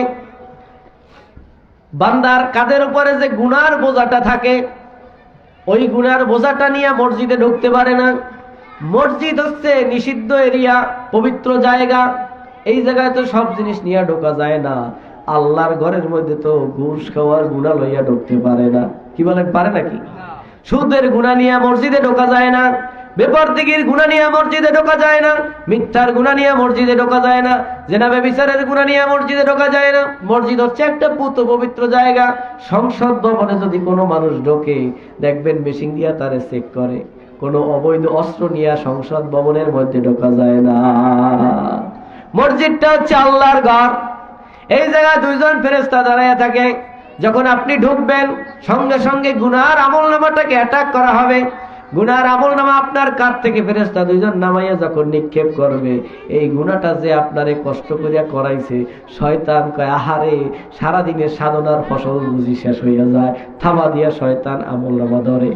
বান্দার কাঁধের উপরে যে গুনার বোঝাটা থাকে, ওই গুনার বোঝাটা নিয়ে মসজিদে ঢুকতে পারে না। মসজিদ হচ্ছে নিষিদ্ধ এরিয়া, পবিত্র জায়গা। এই জায়গায় তো সব জিনিস নিয়ে ঢোকা যায় না। আল্লাহর ঘরের মধ্যে তো ঘুষ খাওয়ার গুনাহ লইয়া ঢুকতে পারে না। কি বলেন, পারে নাকি? সুদের গুনাহ নিয়ে মসজিদে ঢোকা যায় না, বেপরদিগির গুনাহ নিয়ে মসজিদে ঢোকা যায় না, মিথ্যার গুনাহ নিয়ে মসজিদে ঢোকা যায় না, জেনা ব্যভিচারের গুনাহ নিয়ে মসজিদে ঢোকা যায় না। মসজিদ হচ্ছে একটা পুত পবিত্র জায়গা। সংসদ ভবনে যদি কোনো মানুষ ঢোকে, দেখবেন মেশিন দিয়া তারে চেক করে। কোনো অবৈধ অস্ত্র নিয়ে সংসদ ভবনের মধ্যে ঢোকা যায় না। মসজিদটা হচ্ছে আল্লাহর ঘর। এই জায়গায় দুইজন ফেরেশতা দাঁড়ায় থাকে। যখন আপনি ঢুকবেন, সঙ্গে সঙ্গে গুনার আমলনামাটাকে অ্যাটাক করা হবে। গুনার আমলনামা আপনার কাঁধ থেকে ফেরেশতা দুইজন নামাইয়া যখন নিক্ষেপ করবে, এই গুনাহটা যে আপনারে কষ্ট করিয়া করাইছে, শয়তান কয়, আহারে সারাদিনের সাধনার ফসল বুঝি শেষ হইয়া যায়। থামা দিয়া শয়তান আমলনামা ধরে।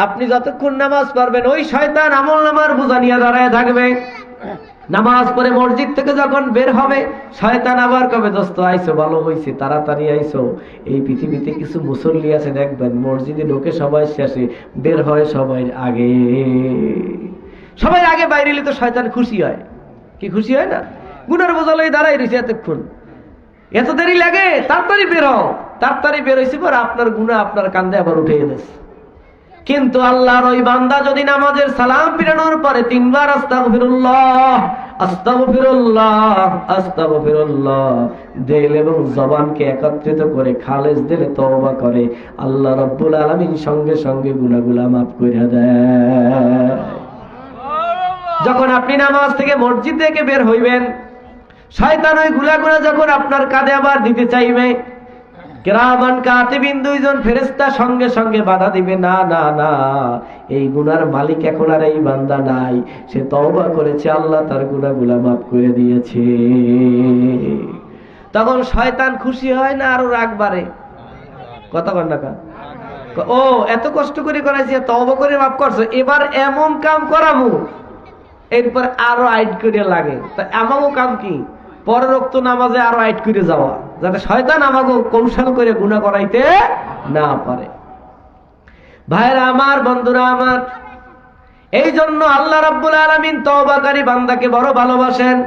আপনি যতক্ষণ নামাজ পড়বেন, ওই শয়তান আমলনামার বোঝা নিয়ে দাঁড়ায় থাকবে। নামাজ পড়ে মসজিদ থেকে যখন বের হবে, শয়তান আবার কবে, দোস্ত আইসো, ভালো হইছে, তাড়াতাড়ি আইসো। এই পৃথিবীতে কিছু মুসল্লি আছে, দেখবেন মসজিদে ঢোকে সবাই শেষে, বের হয় সবাই আগে। সবাই আগে বাইরে এলে তো শয়তান খুশি হয়। কি খুশি হয় না? গুনার বোঝা লই দাঁড়াই রয়েছে এতক্ষণ, এত দেরি লাগে, তাড়াতাড়ি বের হও। তাড়াতাড়ি বের হয়েছে পর আপনার গুনাহ আপনার কান্দে আবার উঠে এনেছে। কিন্তু আল্লাহর ওই বান্দা যদি নামাজের সালাম ফিরানোর পরে 3 বার আস্তাগফিরুল্লাহ, আস্তাগফিরুল্লাহ, আস্তাগফিরুল্লাহ দিল এবং জবানকে একত্রিত করে খালেস দিলে তওবা করে, আল্লাহ রাব্বুল আলামিন সঙ্গে সঙ্গে গুনাহগুলো মাফ করে দেয়। যখন আপনি নামাজ থেকে মসজিদ থেকে বের হইবেন, শয়তান ওই গুনাহগুলো যখন আপনার কাঁধে আবার দিতে চাইবে, কিরামান কাতিবিন দুইজন ফেরেশতা সঙ্গে সঙ্গে বাধা দিবে, না না না, এই গুনার মালিক এখন আর এই বান্দা নাই, সে তওবা করেছে, আল্লাহ তার গুনাহগুলো মাফ করে দিয়েছে। তখন শয়তান খুশি হয় না আরো রাগ বাড়ে? কথা বল না কা? ও এত কষ্ট করে করাইছে, তওবা করে মাফ করছো, এবার এমন কাম করামু, এরপর আরো আইট করে লাগে। তা আমাগো কাম কি? পরোক্ত নামাজে আরো আইট করে যাওয়া, যাতে শয়তান আমাকে কৌশল করে গুনাহ করাইতে না পারে। ভাইরা আমার, বন্ধুরা আমার, এই জন্য আল্লাহ রাব্বুল আলামিন তওবাকারী বান্দাকে বড় ভালোবাসেন।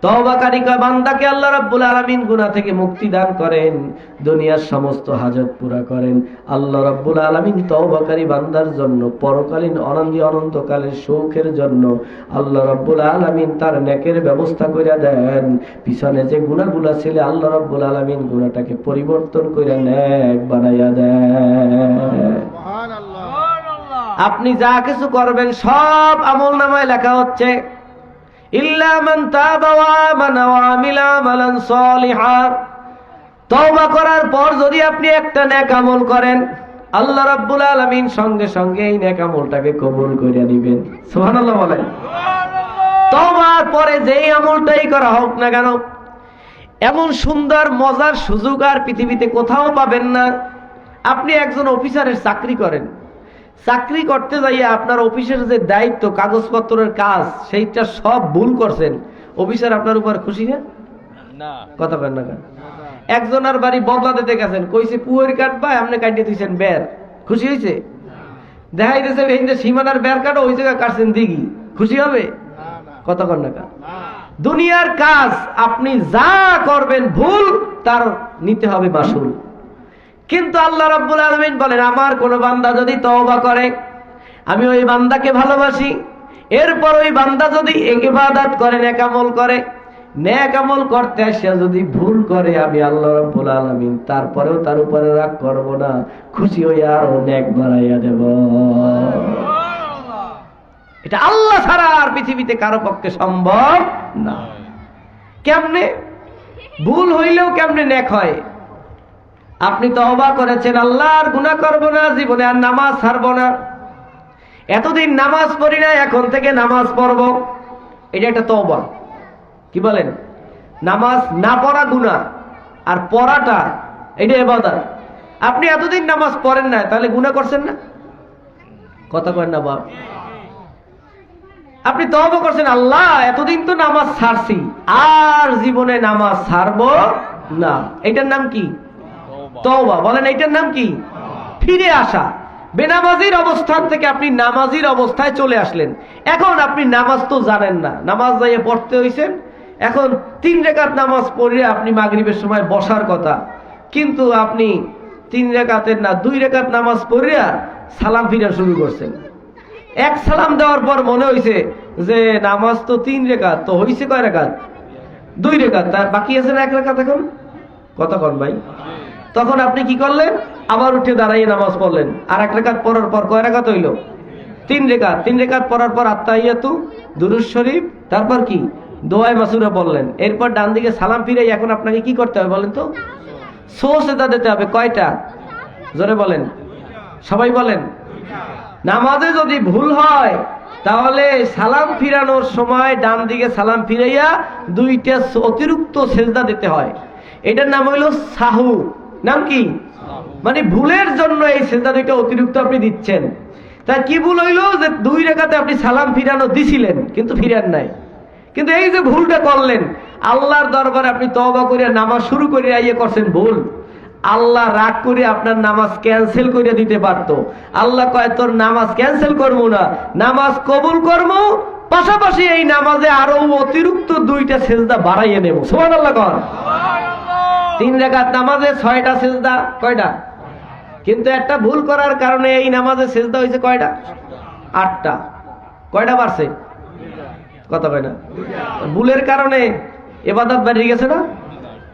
তওবাকারী বান্দাকে আল্লাহ রাব্বুল আলামিন গুনাহ থেকে মুক্তি দান করেন, দুনিয়ার সমস্ত হাজত পুরা করেন। আল্লাহ রাব্বুল আলামিন তওবাকারী বান্দার জন্য পরকালীন অনন্তকালের সুখের জন্য আল্লাহ রাব্বুল আলামিন তার নেকের ব্যবস্থা করে দেন। পিছনে যে গুনাহগুলো ছিল, আল্লাহ রাব্বুল আলামিন গুনাহটাকে পরিবর্তন করে নেক বানাইয়া দেন। সুবহানাল্লাহ। আপনি যা কিছু করবেন সব আমলনামায় লেখা হচ্ছে, ইল্লা মান তাবা ওয়া আমানা ওয়া আমিলা আমালান সালিহা। তওবা করার পর যদি আপনি একটা নেক আমল করেন, আল্লাহ রাব্বুল আলামিন সঙ্গে সঙ্গে এই নেক আমলটাকে কবুল করে নেবেন। সুবহানাল্লাহ বলেন। তওবার পরে যেই আমলটাই করা হোক না কেন, এমন সুন্দর মজার সুযোগ আর পৃথিবীতে কোথাও পাবেন না। আপনি একজন অফিসারের চাকরি করেন, চাকরি করতে যাইয়া আপনার অফিসের যে দায়িত্ব, কাগজপত্রের কাজ, সেইটা সব ভুল করছেন, অফিসার আপনার উপর খুশি না? কথা বলেন না কেন? একজনের বাড়ি বদলা দিতে গেছেন, কইছে পুয়ের কাটবা, আপনি কাটিয়ে দিয়েছেন বের, খুশি হয়েছে? দেখাই দিয়েছে এই যে সীমানার বের কাটো, ওই জায়গায় কাটছেন দিঘি, খুশি হবে? কথা বলেন না কেন? দুনিয়ার কাজ আপনি যা করবেন ভুল, তার নিতে হবে মাসুল। কিন্তু আল্লাহ রাব্বুল আলামিন বলেন, আমার কোন বান্দা যদি তওবা করে, আমি ওই বান্দাকে ভালোবাসি। এরপর ওই বান্দা যদি ইবাদত করে, নেক আমল করে, নেক আমল করতে আসে যদি ভুল করে, আমি আল্লাহ রাব্বুল আলামিন তারপরেও তার উপরে রাগ করব না, খুশি হয়ে আরো নেক বাড়াইয়া দেব। এটা আল্লাহ ছাড়া আর পৃথিবীতে কারো পক্ষে সম্ভব না। কেমনে ভুল হইলেও কেমনে নেক হয়? আপনি তওবা করেছেন, আল্লাহ আর গুনাহ করব না, জীবনে আর নামাজ ছাড়বো না, এতদিন নামাজ পড়ি না, এখন থেকে নামাজ পড়ব, এটা একটা তওবা। কি বলেন? নামাজ না পড়া গুনাহ, আর পড়াটা এটা ইবাদত। আপনি এতদিন নামাজ পড়েন না, তাহলে গুনাহ করছেন না? কথা করেন না বাপ? আপনি তওবা করছেন, আল্লাহ এতদিন তো নামাজ ছাড়ছি, আর জীবনে নামাজ ছাড়বো না, এটার নাম কি? তওবা। বলেন এটার নাম কি? ফিরে আসা। বেনামাজির অবস্থান থেকে আপনি নামাজির অবস্থায় চলে আসলেন। এখন আপনি নামাজ তো জানেন না, নামাজ যাইয়ে পড়তে হইছেন, এখন 3 রাকাত নামাজ পড়ে আপনি মাগরিবের সময় বসার কথা, কিন্তু আপনি 3 রাকাতের না 2 রাকাত নামাজ পড়িয়া সালাম ফিরা শুরু করছেন। এক সালাম দেওয়ার পর মনে হইছে যে নামাজ তো 3 রাকাত, তো হইছে কয় রাকাত? 2 রাকাত, তার বাকি আছে না 1 রাকাত। এখন কতক্ষণ ভাই? তখন আপনি কি করলেন? আবার উঠে দাঁড়াইয়ে নামাজ পড়লেন, আর 1 রাকাত পড়ার পর কয় রাকাত হইল? 3 রাকাত। 3 রাকাত পড়ার পর আত্তাহিয়াতু, দুরূদ শরীফ, তারপর কি? দোয়া মাসুরা পড়লেন। এরপর ডান দিকে সালাম ফিরাই এখন আপনাকে কি করতে হবে বলেন তো? সুজদা দিতে হবে। কয়টা? জোরে বলেন, সবাই বলেন। নামাজে যদি ভুল হয় তাহলে সালাম ফিরানোর সময় ডান দিকে সালাম ফিরাইয়া 2টা অতিরিক্ত সেজদা দিতে হয়। এটার নাম হইল সাহু। নাম কি? মানে ভুলের জন্য এই সেজদা 2টা অতিরিক্ত আপনি দিচ্ছেন। তা কি ভুল হইল? যে 2 রাকাতে আপনি সালাম ফিরানো দিছিলেন কিন্তু ফিরান নাই, কিন্তু এই যে ভুলটা করলেন, আল্লাহর দরবারে আপনি তওবা করে নামাজ শুরু করে আইয়ে করছেন ভুল, আল্লাহ রাগ করে আপনার নামাজ ক্যান্সেল করে দিতে পারতো। আল্লাহ কয় তোর নামাজ ক্যান্সেল করবো না, নামাজ কবুল করবো, পাশাপাশি এই নামাজে আরো অতিরিক্ত 2টা সেজদা বাড়াইয়ে নেব। সুবহানাল্লাহ কর। 3 রাকাত নামাজে 6টা সেজদা। কয়টা? কিন্তু একটা ভুল করার কারণে এই নামাজে সেজদা হয়েছে কয়টা? 8টা। কয়টা বাড়ছে? কথা কয় না? ভুলের কারণে ইবাদত বেড়ে গেছে না?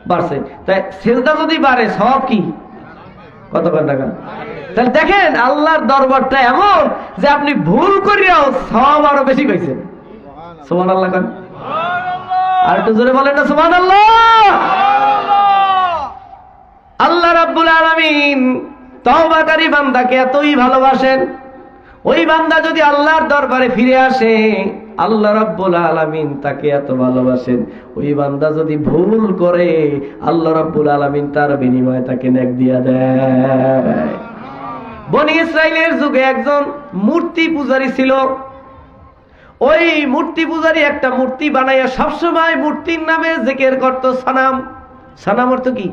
বাড়ছে। তাই সেজদা যদি বাড়ে সব কি? কত কয় টাকা? তাহলে দেখেন আল্লাহর দরবারটা এমন যে আপনি ভুল করিয়াও সব আরো বেশি পাইছেন। সুবহানাল্লাহ কন। আর একটু জোরে বলেন না সুবহানাল্লাহ। আল্লাহ রাব্বুল আলামিন তওবাকারী বান্দাকে এতই ভালোবাসেন, ওই বান্দা যদি আল্লাহর দরবারে ফিরে আসে, আল্লাহ রাব্বুল আলামিন তাকে এত ভালোবাসেন, ওই বান্দা যদি ভুল করে আল্লাহ রাব্বুল আলামিন তার বিনিময়ে তাকে নেক দিয়া দেয়। বনি ইসরাইলের যুগে একজন মূর্তি পূজারী ছিল। ওই মূর্তি পূজারী একটা মূর্তি বানাইয়া সবসময় মূর্তির নামে জিকির করত। সনাম। সনাম অর্থ কি?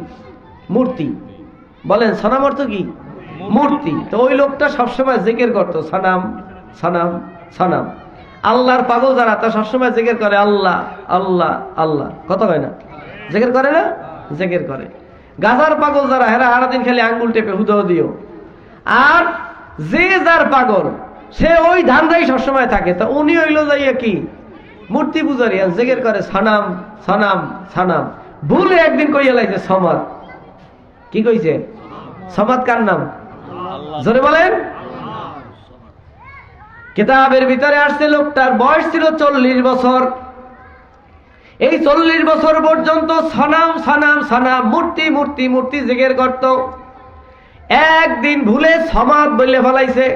মূর্তি। বলেন সনাম অর্থ কি? মূর্তি। তো ওই লোকটা সবসময় জিকির করত সনাম সনাম সনাম। আল্লাহর পাগল যারা তা সবসময় জিকির করে আল্লাহ আল্লাহ আল্লাহ। কথা হয় না? জিকির করে না? জিকির করে। গাজার পাগল যারা হেরা সারাদিন খালি আঙ্গুল টেপে হুদো দিও। আর যে যার পাগল সে ওই ধান্দাই সবসময় থাকে। তা উনি হইল যাইয়া কি? মূর্তি পূজারী, জিকির করে সনাম সনাম সনাম। ভুলে একদিন কইয়া লাইছে সমাদ। কি কইছে? সমাদ কার নাম? জোরে বলেন। কিতাবের ভিতরে আসছে লোকটার বয়স ছিল 40 বছর। এই 40 বছর পর্যন্ত সনাম সনাম সনাম, মূর্তি মূর্তি মূর্তি জিকির করত। একদিন ভুলে সমাদ বলে ফেলাইছে।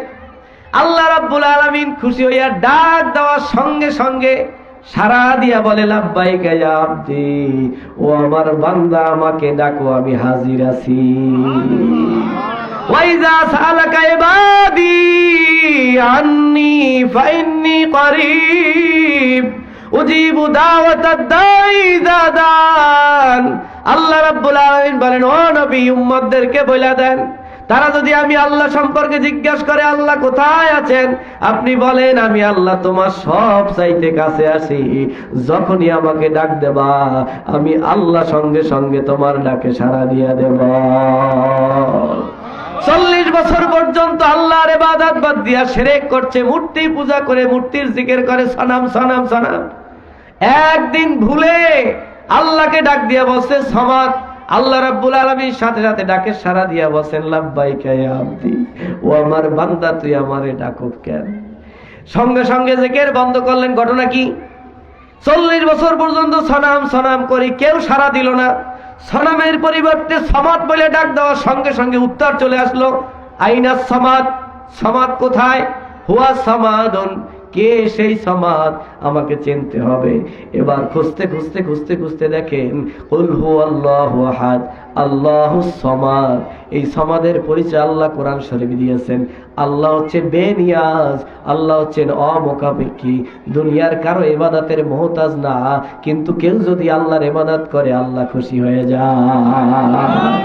আল্লাহ রাব্বুল আলামিন খুশি হইয়া ডাক দেওয়ার সঙ্গে সঙ্গে সারা দিয়া বলে লাব্বাইকা ইয়া আব্দি, ও আমার বান্দা আমাকে ডাকো, আমি হাজির আছি। ওয়াইজা সালাকা ইবাদি আন্নি ফাইন্নি করিব উজিবু দাওয়াতাদ দাঈ ইযা দান। আল্লাহ রাব্বুল আলামিন বলেন, ও নবী উম্মতদেরকে বলে দেন, তারা যদি আমি আল্লাহ সম্পর্কে জিজ্ঞাসা করে আল্লাহ কোথায় আছেন, আপনি বলেন আমি আল্লাহ তোমার সব চাইতে কাছে আছি। যখনই আমাকে ডাক দেবা আমি আল্লাহ সঙ্গে সঙ্গে তোমার ডাকে সাড়া দিয়া দেব। 40 বছর পর্যন্ত আল্লাহর ইবাদত বাদ দিয়া শিরক করছে, মূর্তি পূজা করে, মূর্তির জিকির করে, সনাম সনাম সনাম। একদিন ভুলে আল্লাহকে ডাক দিয়া বলছে সমাদ। আল্লাহ রাব্বুল আলামিন সাথে সাথে ডাকে সাড়া দিয়া বলেন লাব্বাইকা ইয়া আব্দি, ও আমার বান্দা তুই আমারে ডাকো কেন? সঙ্গে সঙ্গে জিকির বন্ধ করলেন। ঘটনা কি? 40 বছর পর্যন্ত সনাম সনাম করি, কেউ সাড়া দিল না। সনামের পরিবর্তে সমাদ বলে ডাক দেওয়ার সঙ্গে সঙ্গে উত্তর চলে আসলো, আইনা সমাদ, সমাদ কোথায়? হুয়া সমাদন, কে সেই সমাদ, আমাকে চিনতে হবে। এবার খুঁজতে খুঁজতে খুঁজতে খুঁজতে দেখেন কুল হুয়াল্লাহু আহাদ, আল্লাহুস সমাদ। এই সমাদের পরিচয় আল্লাহ কোরআন শরীফ দিয়েছেন। আল্লাহ হচ্ছে বেনিয়াজ, আল্লাহ হচ্ছেন অমুখাপেক্ষী, দুনিয়ার কারো ইবাদতের মুহতাজ না। কিন্তু কেউ যদি আল্লাহর ইবাদত করে আল্লাহ খুশি হয়ে যায়।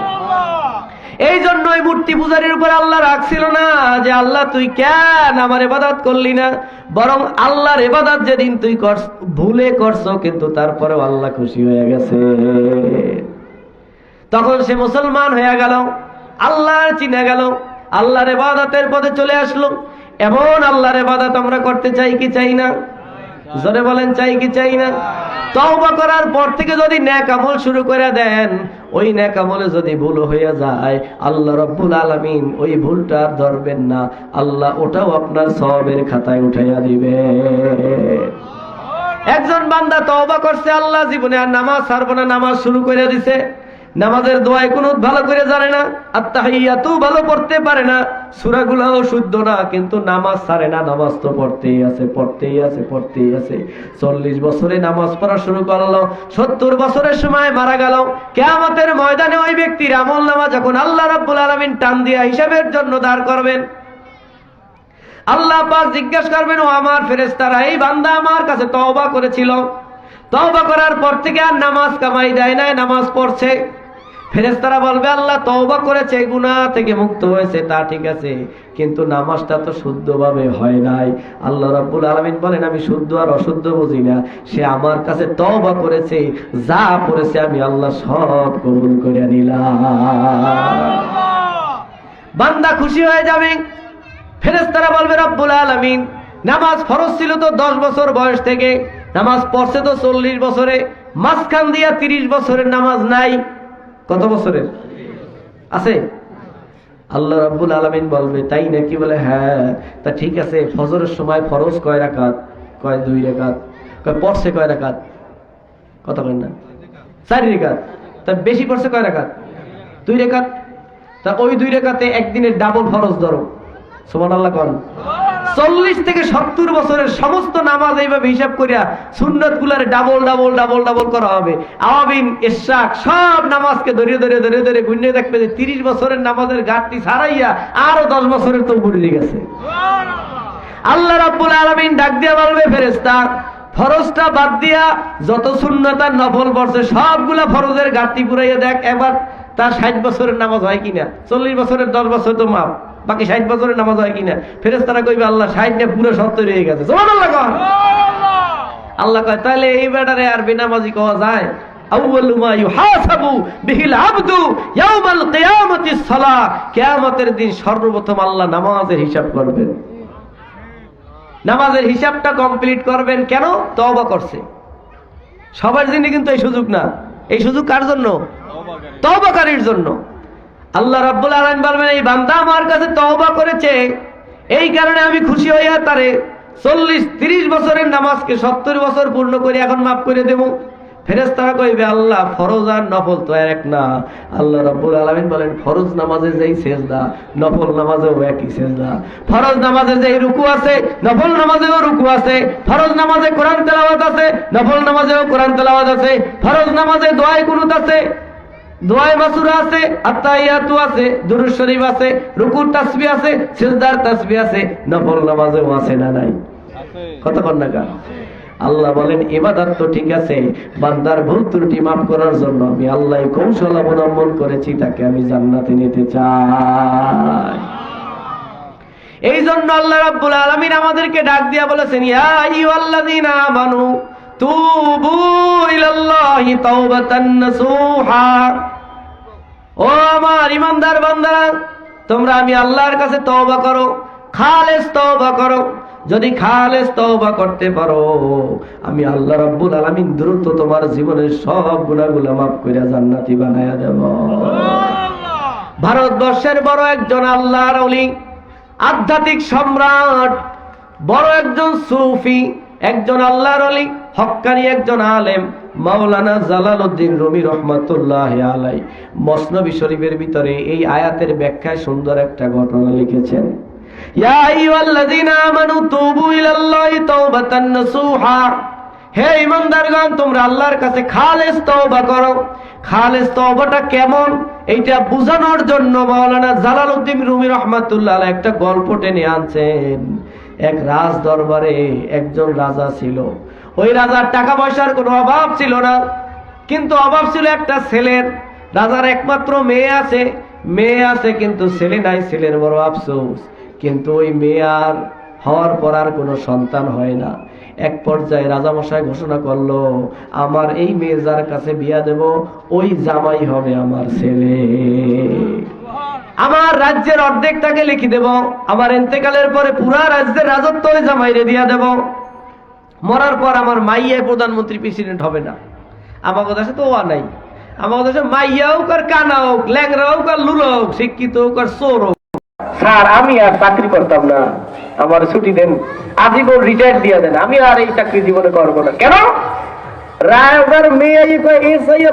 এই জন্যই মূর্তি পূজারীর উপর আল্লাহ রাখছিল না যে আল্লাহ তুই কেন আমার ইবাদত করলি না, বরং আল্লাহর ইবাদত যেদিন তুই ভুলে করছো কিন্তু তারপরেও আল্লাহ খুশি হয়ে গেছে। তখন সে মুসলমান হয়ে গেল, আল্লাহর চিনে গেল, আল্লাহর ইবাদতের পথে চলে আসলো। এমন আল্লাহর ইবাদত আমরা করতে চাই কি চাই না? জোরে বলেন, চাই কি চাই না? তওবা করার পর থেকে যদি নেক আমল শুরু করে দেন, ওই নেক আমলে যদি ভুল হয়ে যায় আল্লাহ রাব্বুল আলামিন ওই ভুলটা আর ধরবেন না, আল্লাহ ওটাও আপনার সওয়াবের খাতায় উঠাইয়া দিবে। একজন বান্দা তওবা করছে, আল্লাহ জীবনে আর নামাজ ছাড়বো না, নামাজ শুরু করে দিছে। নামাজের দোয়া কুনুত ভালো করে জানে না, আত্তাহিয়াতু ভালো পড়তে পারে না, সূরাগুলোও শুদ্ধ না, কিন্তু নামাজ ছাড়ে না। নামাজ তো পড়তেই আছে, পড়তেই আছে, পড়তেই আছে। 40 বছরে নামাজ পড়া শুরু করলো, 70 বছরের সময় মারা গেল। কিয়ামতের ময়দানে ওই ব্যক্তির আমলনামা যখন আল্লাহ রাব্বুল আলামিন টান দিয়া হিসাবের জন্য দাঁড় করবেন, আল্লাহ পাক জিজ্ঞেস করবেন, ও আমার ফেরেশতারা, এই বান্দা আমার কাছে তওবা করেছিল, তওবা করার পর থেকে আর নামাজ কামাই দেয় না, নামাজ পড়ছে। ফেরেশতারা বলবে, আল্লাহ তওবা করেছে, গুনাহ থেকে মুক্ত হয়েছে, তা ঠিক আছে, কিন্তু নামাজটা তো শুদ্ধভাবে হয় নাই। আল্লাহ রাব্বুল আলামিন বলেন, আমি শুদ্ধ আর অশুদ্ধ বুঝি না, সে আমার কাছে তওবা করেছে, যা পড়েছে আমি আল্লাহ সব কবুল করে নিলাম। বান্দা খুশি হয়ে যাবে। ফেরেশতারা বলবে, রব্বুল আলামিন, নামাজ ফরজ ছিল তো 10 বছর বয়স থেকে, নামাজ পড়ছে তো 40 বছরে, মাঝখান দিয়া 30 বছরের নামাজ নাই। কত বছরের আছে? আল্লাহ রাব্বুল আলামিন বলবে, তাই নাকি? বলে হ্যাঁ। তা ঠিক আছে, ফজরের সময় ফরজ কয় রাকাত? কয় 2 রাকাত। কয় পড়ছে কয় রাকাত? কত কয় না? 4 রাকাত। তা বেশি পড়ছে কয় রাকাত? 2 রাকাত। তা ওই 2 রাকাতে একদিনের ডাবল ফরজ ধরো, সুবহানাল্লাহ কোন। 40 থেকে 70 বছরের সমস্ত নামাজ এইভাবে হিসাব করিয়া সুন্নত গুলার ডাবল ডাবল ডাবল ডাবল করা হবে। আওয়াবিন, ইশরাক সব নামাজকে ধরে ধরে ধরে ধরে গুণে দেখবে যে 30 বছরের নামাজের ঘাটতি ছাড়াইয়া আরো 10 বছরের তো বুড়ি গেছে। আল্লাহ রাব্বুল আলামিন ডাক দিয়া বলবে, ফেরেশতা, ফরজটা বাদ দিয়া যত সুন্নত আর নফল পড়ছে সবগুলা ফরজের ঘাটতি পুরাইয়া দেখ, এবার তার 60 বছরের নামাজ হয় কিনা। 40 বছরের 10 বছর তো মাপ, বাকি 60 বছরের নামাজ হয় কিনা। ফেরেশতারা কইবে, আল্লাহ 60 না পুরো 70 হয়ে গেছে। সুবহানাল্লাহ কোন। আল্লাহ কয়, তাহলে এই ব্যাটারে আর বেনামাজি কওয়া যায়? আউয়ালু মা ইউহাসাবু বিহিল আবদু ইয়াউমাল কিয়ামাতিস সালাহ, কিয়ামতের দিন সর্বপ্রথম আল্লাহ নামাজের হিসাব করবেন। নামাজের হিসাবটা কমপ্লিট করবেন কেন? তওবা করছে। সবার জন্য কিন্তু এই সুযোগ না। এই সুযোগ কার জন্য? তওবাকারীর জন্য। আল্লাহ রাব্বুল আলামিন বলবেন, এই বান্দা আমার কাছে তওবা করেছে, এই কারণে আমি খুশি হইয়া তারে 40-30 বছরের নামাজকে 70 বছর পূর্ণ করে এখন মাফ করে দেব। ফেরেশতারা কইবে, আল্লাহ ফরজ আর নফল তো এক না। আল্লাহ রাব্বুল আলামিন বলেন, ফরজ নামাজে যেই সিজদা নফল নামাজেও একই সিজদা। ফরজ নামাজে যেই রুকু আছে নফল নামাজেও রুকু আছে। ফরজ নামাজে কোরআন তেলাওয়াত আছে, নফল নামাজেও কোরআন তেলাওয়াত আছে। ফরজ নামাজে দোয়ায়ে কুনুত আছে, দোয়ায়ে মাসুরা আছে, আত্তাহিয়াতু আছে, দুরূদ শরীফ আছে, রুকুর তাসবিহ আছে, সিজদার তাসবিহ আছে। নফল নামাজেও আছে না নাই? আছে। কতক্ষণ না? আল্লাহ বলেন, ইবাদত তো ঠিক আছে, বান্দার ভুল ত্রুটি মাফ করার জন্য আমি আল্লাহ কৌশল অবলম্বন করেছি, তাকে আমি জান্নাতে নিতে চাই। এই জন্য আল্লাহ রাব্বুল আলামিন আমাদেরকে ডাক দিয়া বলেছেন, ইয়া আইয়ুহাল্লাযীনা আমানু তুবু ইলাল্লাহি তাওবাতান নাসুহা। ও আমার ঈমানদার বান্দারা, তোমরা আমি আল্লাহর কাছে তওবা করো, খালেস তওবা করো। যদি খালেস তওবা করতে পারো, আমি আল্লাহ রাব্বুল আলামিন দ্রুত তোমার জীবনের সব গুনাহগুলো মাফ করে জান্নাতি বানায়া দেব। ভারতবর্ষের বড় একজন আল্লাহর ওলি, আধ্যাত্মিক সম্রাট, বড় একজন সুফি, একজন আল্লাহর ওলি, হক্কানি একজন আলেম মাওলানা জালালউদ্দিন রুমি রহমাতুল্লাহি আলাইহি মসনবী শরীফের ভিতরে এই আয়াতের ব্যাখ্যায় সুন্দর একটা ঘটনা লিখেছেন। ইয়া আইয়ুহাল্লাযীনা আমানু তুবু ইলাল্লাহি তাওবাতান নাসুহা, হে ঈমানদারগণ তোমরা আল্লাহর কাছে খালেস তওবা করো। খালেস তওবাটা কেমন এইটা বোঝানোর জন্য মাওলানা জালালউদ্দিন রুমি রাহমাতুল্লাহ আলাইহি একটা গল্প টেনে আনছেন। এক রাজ দরবারে একজন রাজা ছিল। ওই রাজার টাকা পয়সার কোনো অভাব ছিল না, কিন্তু অভাব ছিল একটা ছেলের। রাজার একমাত্র মেয়ে আছে কিন্তু ছেলে নাই, ছেলের বড় আফসোস। কিন্তু ওই মেয়ে আর হওয়ার পর আর কোনো সন্তান হয় না। এক পর্যায়ে রাজামশাই ঘোষণা করলো, আমার এই মেয়ে যার কাছে বিয়া দেব ওই জামাই হবে আমার ছেলে। আমার রাজ্যের অর্ধেকটাকে লিখে দেব, আমার ইন্তেকালের পরে পুরা রাজ্যের রাজত্ব ওই জামাইরে দিয়া দেব। মরার পর আমার মাইয়া প্রধানমন্ত্রী প্রেসিডেন্ট হবে না। আমার দেশে তো ওয়া নাই। আমার দেশে মাইয়া হোক আর কানা হোক, ল্যাংরা হোক আর লুলো হোক, শিক্ষিত হোক আর চোর হোক। স্যার আমি আর চাকরি করতাম না, আমার ছুটি দেন, আজীবন রিটায়ার দিয়ে দেন, আমি আর এই চাকরি জীবনে করবো না। কেন? রাজার মেয়ে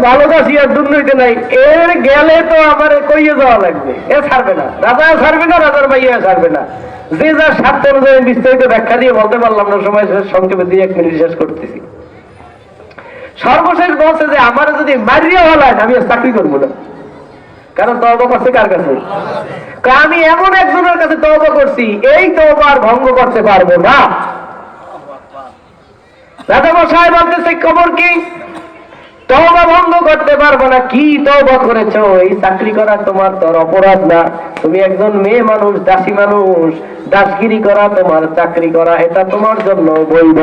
ভালোবাসি আর দুর্নীতি নাই, এর গেলে তো আমার কইয়ে যাওয়া লাগবে। এ ছাড়বে না, রাজা ছাড়বে না, রাজার মাইয়া ছাড়বে না। যে যার স্বার্থ অনুযায়ী বিস্তারিত ব্যাখ্যা দিয়ে বলতে পারলাম না, সময় সংক্ষেপে দিয়ে 1 মিনিট শেষ করতেছি। সর্বশেষ বলছে যে আমার যদি মারিয়া ভালো হয় আমি আর চাকরি করবো না। কারণ তওবা করছে কার কাছে? আমি এমন একজনের কাছে তওবা করছি, এই তওবা আর ভঙ্গ করতে পারবো না। রাজামশাই বলতেছে খবর কি? তওবা ভঙ্গ করতে পারবো না। কি তওবা করেছো? এই চাকরি করা তোমার তোর অপরাধ না, তুমি একজন মেয়ে মানুষ, দাসী মানুষ, দাসগিরি করা তোমার, চাকরি করা এটা তোমার জন্য বৈধ।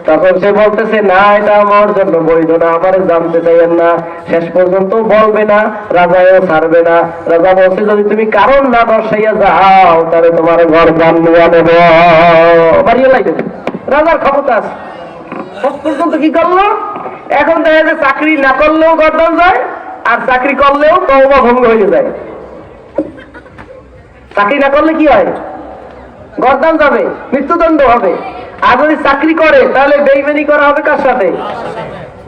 তখন সে বলতেছে না, এটা আমার জন্য বৈধ না, আমার জানতে চাইেন না। শেষ পর্যন্ত বলবে না, রাজাও ছাড়বে না। রাজা বলছে যদি তুমি কারণ না দর্শাইয়া যাও তাহলে তোমার ঘর দান নিয়ে নেব। বাড়িয়ে লাগবে, রাজার ক্ষমতা আছে। শেষ পর্যন্ত কি করলো? এখন দেখা যায় চাকরি না করলেও গর্দান যায়, আর চাকরি করলেও তওবা ভঙ্গ হয়ে যায়। চাকরি না করলে কি হয়? গর্দান যাবে, মৃত্যুদণ্ড হবে। আর যদি চাকরি করে তাহলে বেইমানি করা হবে কার সাথে?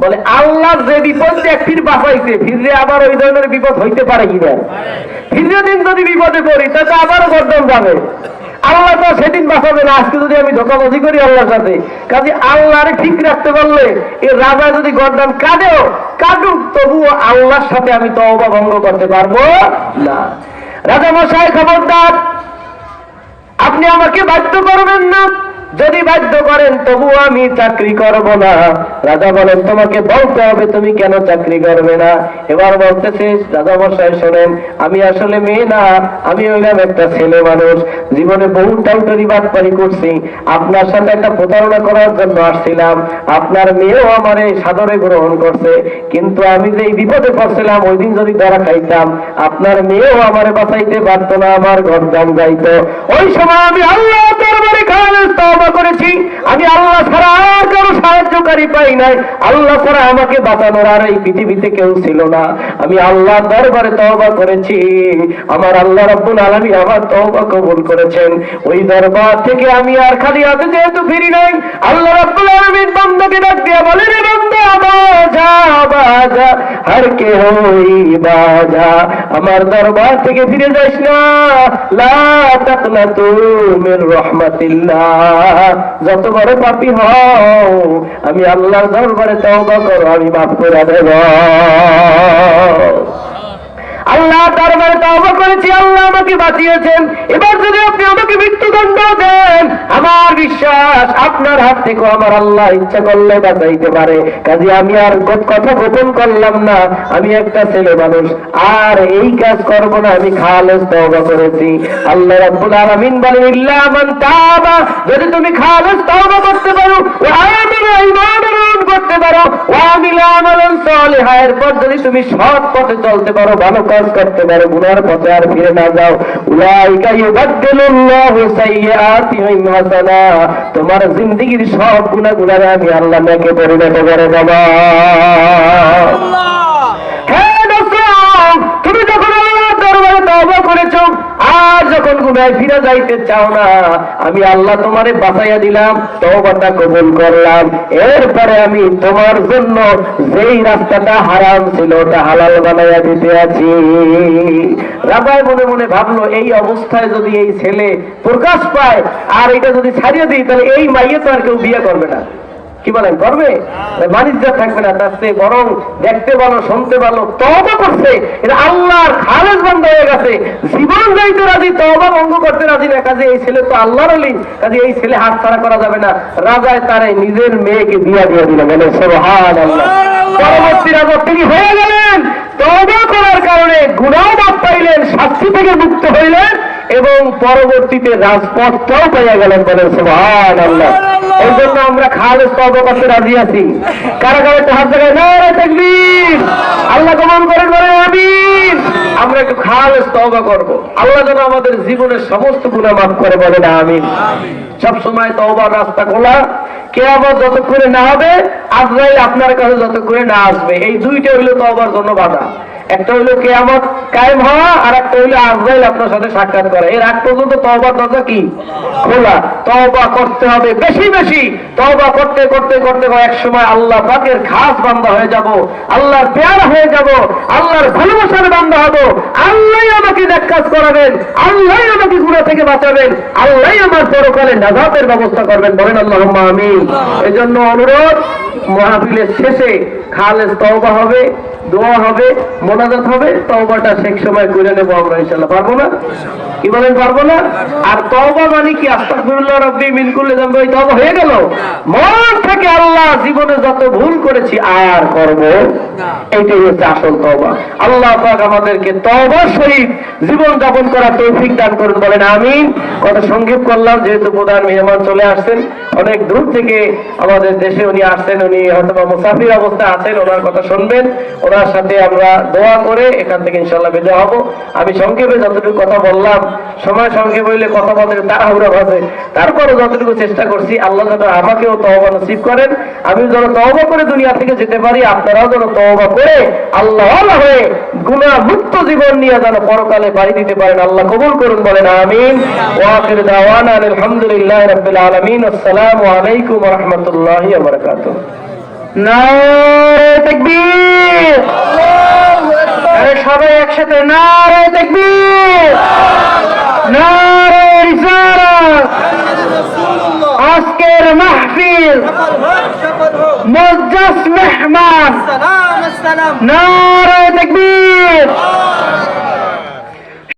বলে আল্লাহ যে বিপদ একটির বাঁচাইছে, ফিরে আবার ওই ধরনের বিপদ হইতে পারে কিনা? ফিরে দিন যদি বিপদে পড়ি তাতে আবারও গর্দান যাবে। আল্লাহ তো সেদিন বাঁচাবে না। আজকে যদি আমি ধোঁকাবাজি করি আল্লাহর সাথে, কাজে আল্লাহরে ঠিক রাখতে পারলে এই রাজা যদি গর্দান কাঁদেও কাঁদুক, তবুও আল্লাহর সাথে আমি তওবা ভঙ্গ করতে পারবো না। রাজা মশাই খবরদার, আপনি আমাকে বাধ্য করবেন না। যদি বাধ্য করেন তবুও আমি চাকরি করব না। রাজা বলেন তোমাকে বলতে হবে তুমি কেন চাকরি করবে না। এবার বলতেছে রাজা মশাই শোনেন, আমি আসলে মেয়ে না, আমি হইলাম একটা ছেলে মানুষ, জীবনে বহু টাউটারি বাটপারি করছি, আপনার সাথে একটা প্রতারণা করার জন্য আসছিলাম। আপনার মেয়েও আমার এই সাদরে গ্রহণ করছে, কিন্তু আমি যে এই বিপদে পড়ছিলাম ওই দিন যদি ধরা খাইতাম আপনার মেয়েও আমারে বাঁচাইতে পারতো না, আমার ঘর দাম যাইতো। ওই সময় আমি আল্লাহ দরবারে খালেস তওবা করেছি, আমি আল্লাহ ছাড়া আর কারো সাহায্যকারী পাই নাই। আল্লাহ ছাড়া আমাকে বাঁচানোর আর এই পৃথিবীতে কেউ ছিল না। আমি আল্লাহ দরবারে তওবা করেছি, আমার আল্লাহ রাব্বুল আলামিন আমার তওবা কবুল করেছেন। ওই দরবার থেকে আমি আর খালি হাতে যেহেতু ফিরি নাই, আল্লাহ রাব্বুল আলামিন বান্দাকে ডাক দিয়া বলে, রে বান্দা বাজা বাজা হর কে হই বাজা, আমার দরবার থেকে ফিরে যাস না। লা তাকনাতু মির রাহমাতিল্লাহ, যত বড় পাপী হও আমি আল্লাহর দরবারে তওবা করো, আমি মাফ করে দেব। আল্লাহ দরবারে তওবা করেছি, আল্লাহ আমাকে বাঁচিয়েছেন। এবার যদি আপনি আমাকে মৃত্যুদণ্ড দেন, আমার বিশ্বাস আপনার হাত থেকে আমার আল্লাহ ইচ্ছা করলে বাঁচাইতে পারে। কাজে আমি আর কথা গোপন করলাম না, আমি একটা ছেলে মানুষ, আর এই কাজ করব না, আমি খালেস তওবা করেছি। আল্লাহ রাব্বুল আলামিন বলেন ইল্লা মান তাবা, যদি তুমি খালেস তওবা করতে পারো, ওয়া আমিনা ঈমান করতে পারো, ওয়া আমিলা আমালান সালিহা, এরপর যদি তুমি সৎ পথে চলতে পারো, ভালো কাজ করতে পারো, গুনার পথে আর ফিরে না যাও, উলাইকা ইউবাদদিলুল্লাহু সাইয়্যাতিহিম হাসানা, তোমার জিন্দেগীর সব গুনাহগুলো আমি আল্লাহ নেকে পরিণত করে দেব। হে দোস্ত, তুমি যখন আল্লাহর দরবারে তওবা করেছো, আর যখন গুনাহে ফিরে যাইতে চাও না, আমি আল্লাহ তোমারে বাঁচাইয়া দিলাম, তওবাটা কবুল করলাম, এরপরে আমি তোমার জন্য যেই রাস্তাটা হারাম ছিল ওটা হালাল বানাইয়া দিতে আছি। রাজায় মনে মনে ভাবলো, এই অবস্থায় যদি এই ছেলে প্রকাশ পায় আর এটা যদি ছাড়িয়ে দিই, তাহলে এই মাইয়ে তো আর কেউ বিয়ে করবে না। কি বলেন, করবে? বাণিজ্য থাকবে না। তার চেয়ে বরং দেখতে ভালো, শুনতে ভালো, তওবা করছে, এটা আল্লাহর খালেস বান্দা হয়ে গেছে, জীবন যাইতে রাজি, তওবা ভঙ্গ করতে রাজি না। কাজে এই ছেলে তো আল্লাহর ওলি, কাজে এই ছেলে হাত ছাড়া করা যাবে না। রাজায় তারে নিজের মেয়েকে বিয়া দিয়ে দিল। বলে সুবহানাল্লাহ। পরবর্তী রাজা তিনি হয়ে গেলেন, তওবা করার কারণে গুনাহ মাফ পাইলেন, শাস্তি থেকে মুক্ত হইলেন এবং পরবর্তীতে রাজপথটাও পাইয়া গেলেন। বলেন সুবহানাল্লাহ। এই জন্য আমরা খালেস তওবা করতে রাজি আছি। কারা কারা একটু হাত জায়গায় নারে তাকবীর, আল্লাহ কবুল করেন, বলেন আমিন। আমরা একটু খালেস তওবা করব, আল্লাহ যেন আমাদের জীবনের সমস্ত গুনাহ মাফ করে। বলেন আমিন। সব সময় তওবার রাস্তা খোলা, কিয়ামত যতক্ষণে না হবে, আজরাইল আপনার কাছে যতক্ষণে না আসবে, এই দুইটা হইল তওবার জন্য বাধা। একটা হইল কিয়ামত কায়েম হওয়া, আর একটা হইল আজরাইল আপনার সাথে সাক্ষাৎ করা। এর আগ পর্যন্ত তওবার দরজা কি খোলা। তওবা করতে হবে বেশি বেশি। তওবা করতে করতে করতে এক সময় আল্লাহ পাকের খাস বান্দা হয়ে যাব, আল্লাহর পেয়ারা হয়ে যাব, আল্লাহর ভালোবাসার বান্দা হব। আল্লাহই আমাকে নেক কাজ করাবেন, আল্লাহই আমাকে গুনাহ থেকে বাঁচাবেন, আল্লাহই আমার পরকালে নাজাতের ব্যবস্থা করবেন। বলেন আল্লাহুম্মা আমিন। এজন্য অনুরোধ, মাহফিলের শেষে খালেস তওবা হবে, দোয়া হবে, মোনাজাত হবে, তওবাটা শেষ সময় করে নেব আমরা ইনশাআল্লাহ। পারবো না? কি বলেন, পারবো না? আর তওবা মানে কি? আস্তাগফিরুল্লাহ রাব্বি মিন কুল্লি যামবি, তওবা হয়ে গেল। মন থেকে আল্লাহ জীবনে যত ভুল করেছি আর করব না, এইটাই হচ্ছে আসল তওবা। আল্লাহ পাক আমাদেরকে তওবার সহিত জীবন যাপন করার তৌফিক দান করুন। বলেন আমিন। কথা সংক্ষেপ করলাম, যেহেতু প্রধান মেহমান চলে আসছেন অনেক দূর থেকে আমাদের দেশে, উনি আসছেন, উনি হয়তো মুসাফির অবস্থায় আছেন, ওনার কথা শুনবেন, ওনার সাথে আমরা দোয়া করে এখান থেকে ইনশাআল্লাহ বিদায় হব। আমি সংক্ষেপে যতটুকু কথা বললাম, সময় সংক্ষেপ হইলে কথা বলতে তাড়াহুড়া ভাবে, তারপরে যতটুকু চেষ্টা করছি, আল্লাহ যেন আমাকেও তওবা নসিব করেন, আমি যেন তওবা করে দুনিয়া থেকে যেতে পারি, আপনারাও যেন তওবা করে আল্লাহ ওয়ালা হয়ে গুনাহ মুক্ত জীবন নিয়ে যেন পরকালে বাড়ি দিতে পারেন। আল্লাহ কবুল করুন। বলেন আমিন। ওয়া আখিরু দাওয়ানা আলহামদুলিল্লাহি রাব্বিল আলামিন। আসসালামু আলাইকুম ওয়া রাহমাতুল্লাহি ওয়া বারাকাতুহু। নারে তাকবীর, আরে সবাই একসাথে নারে তাকবীর, নারে রিসালাত। আজকের মাহফিল মুজ্জাস মেহমান, নারে তাকবীর।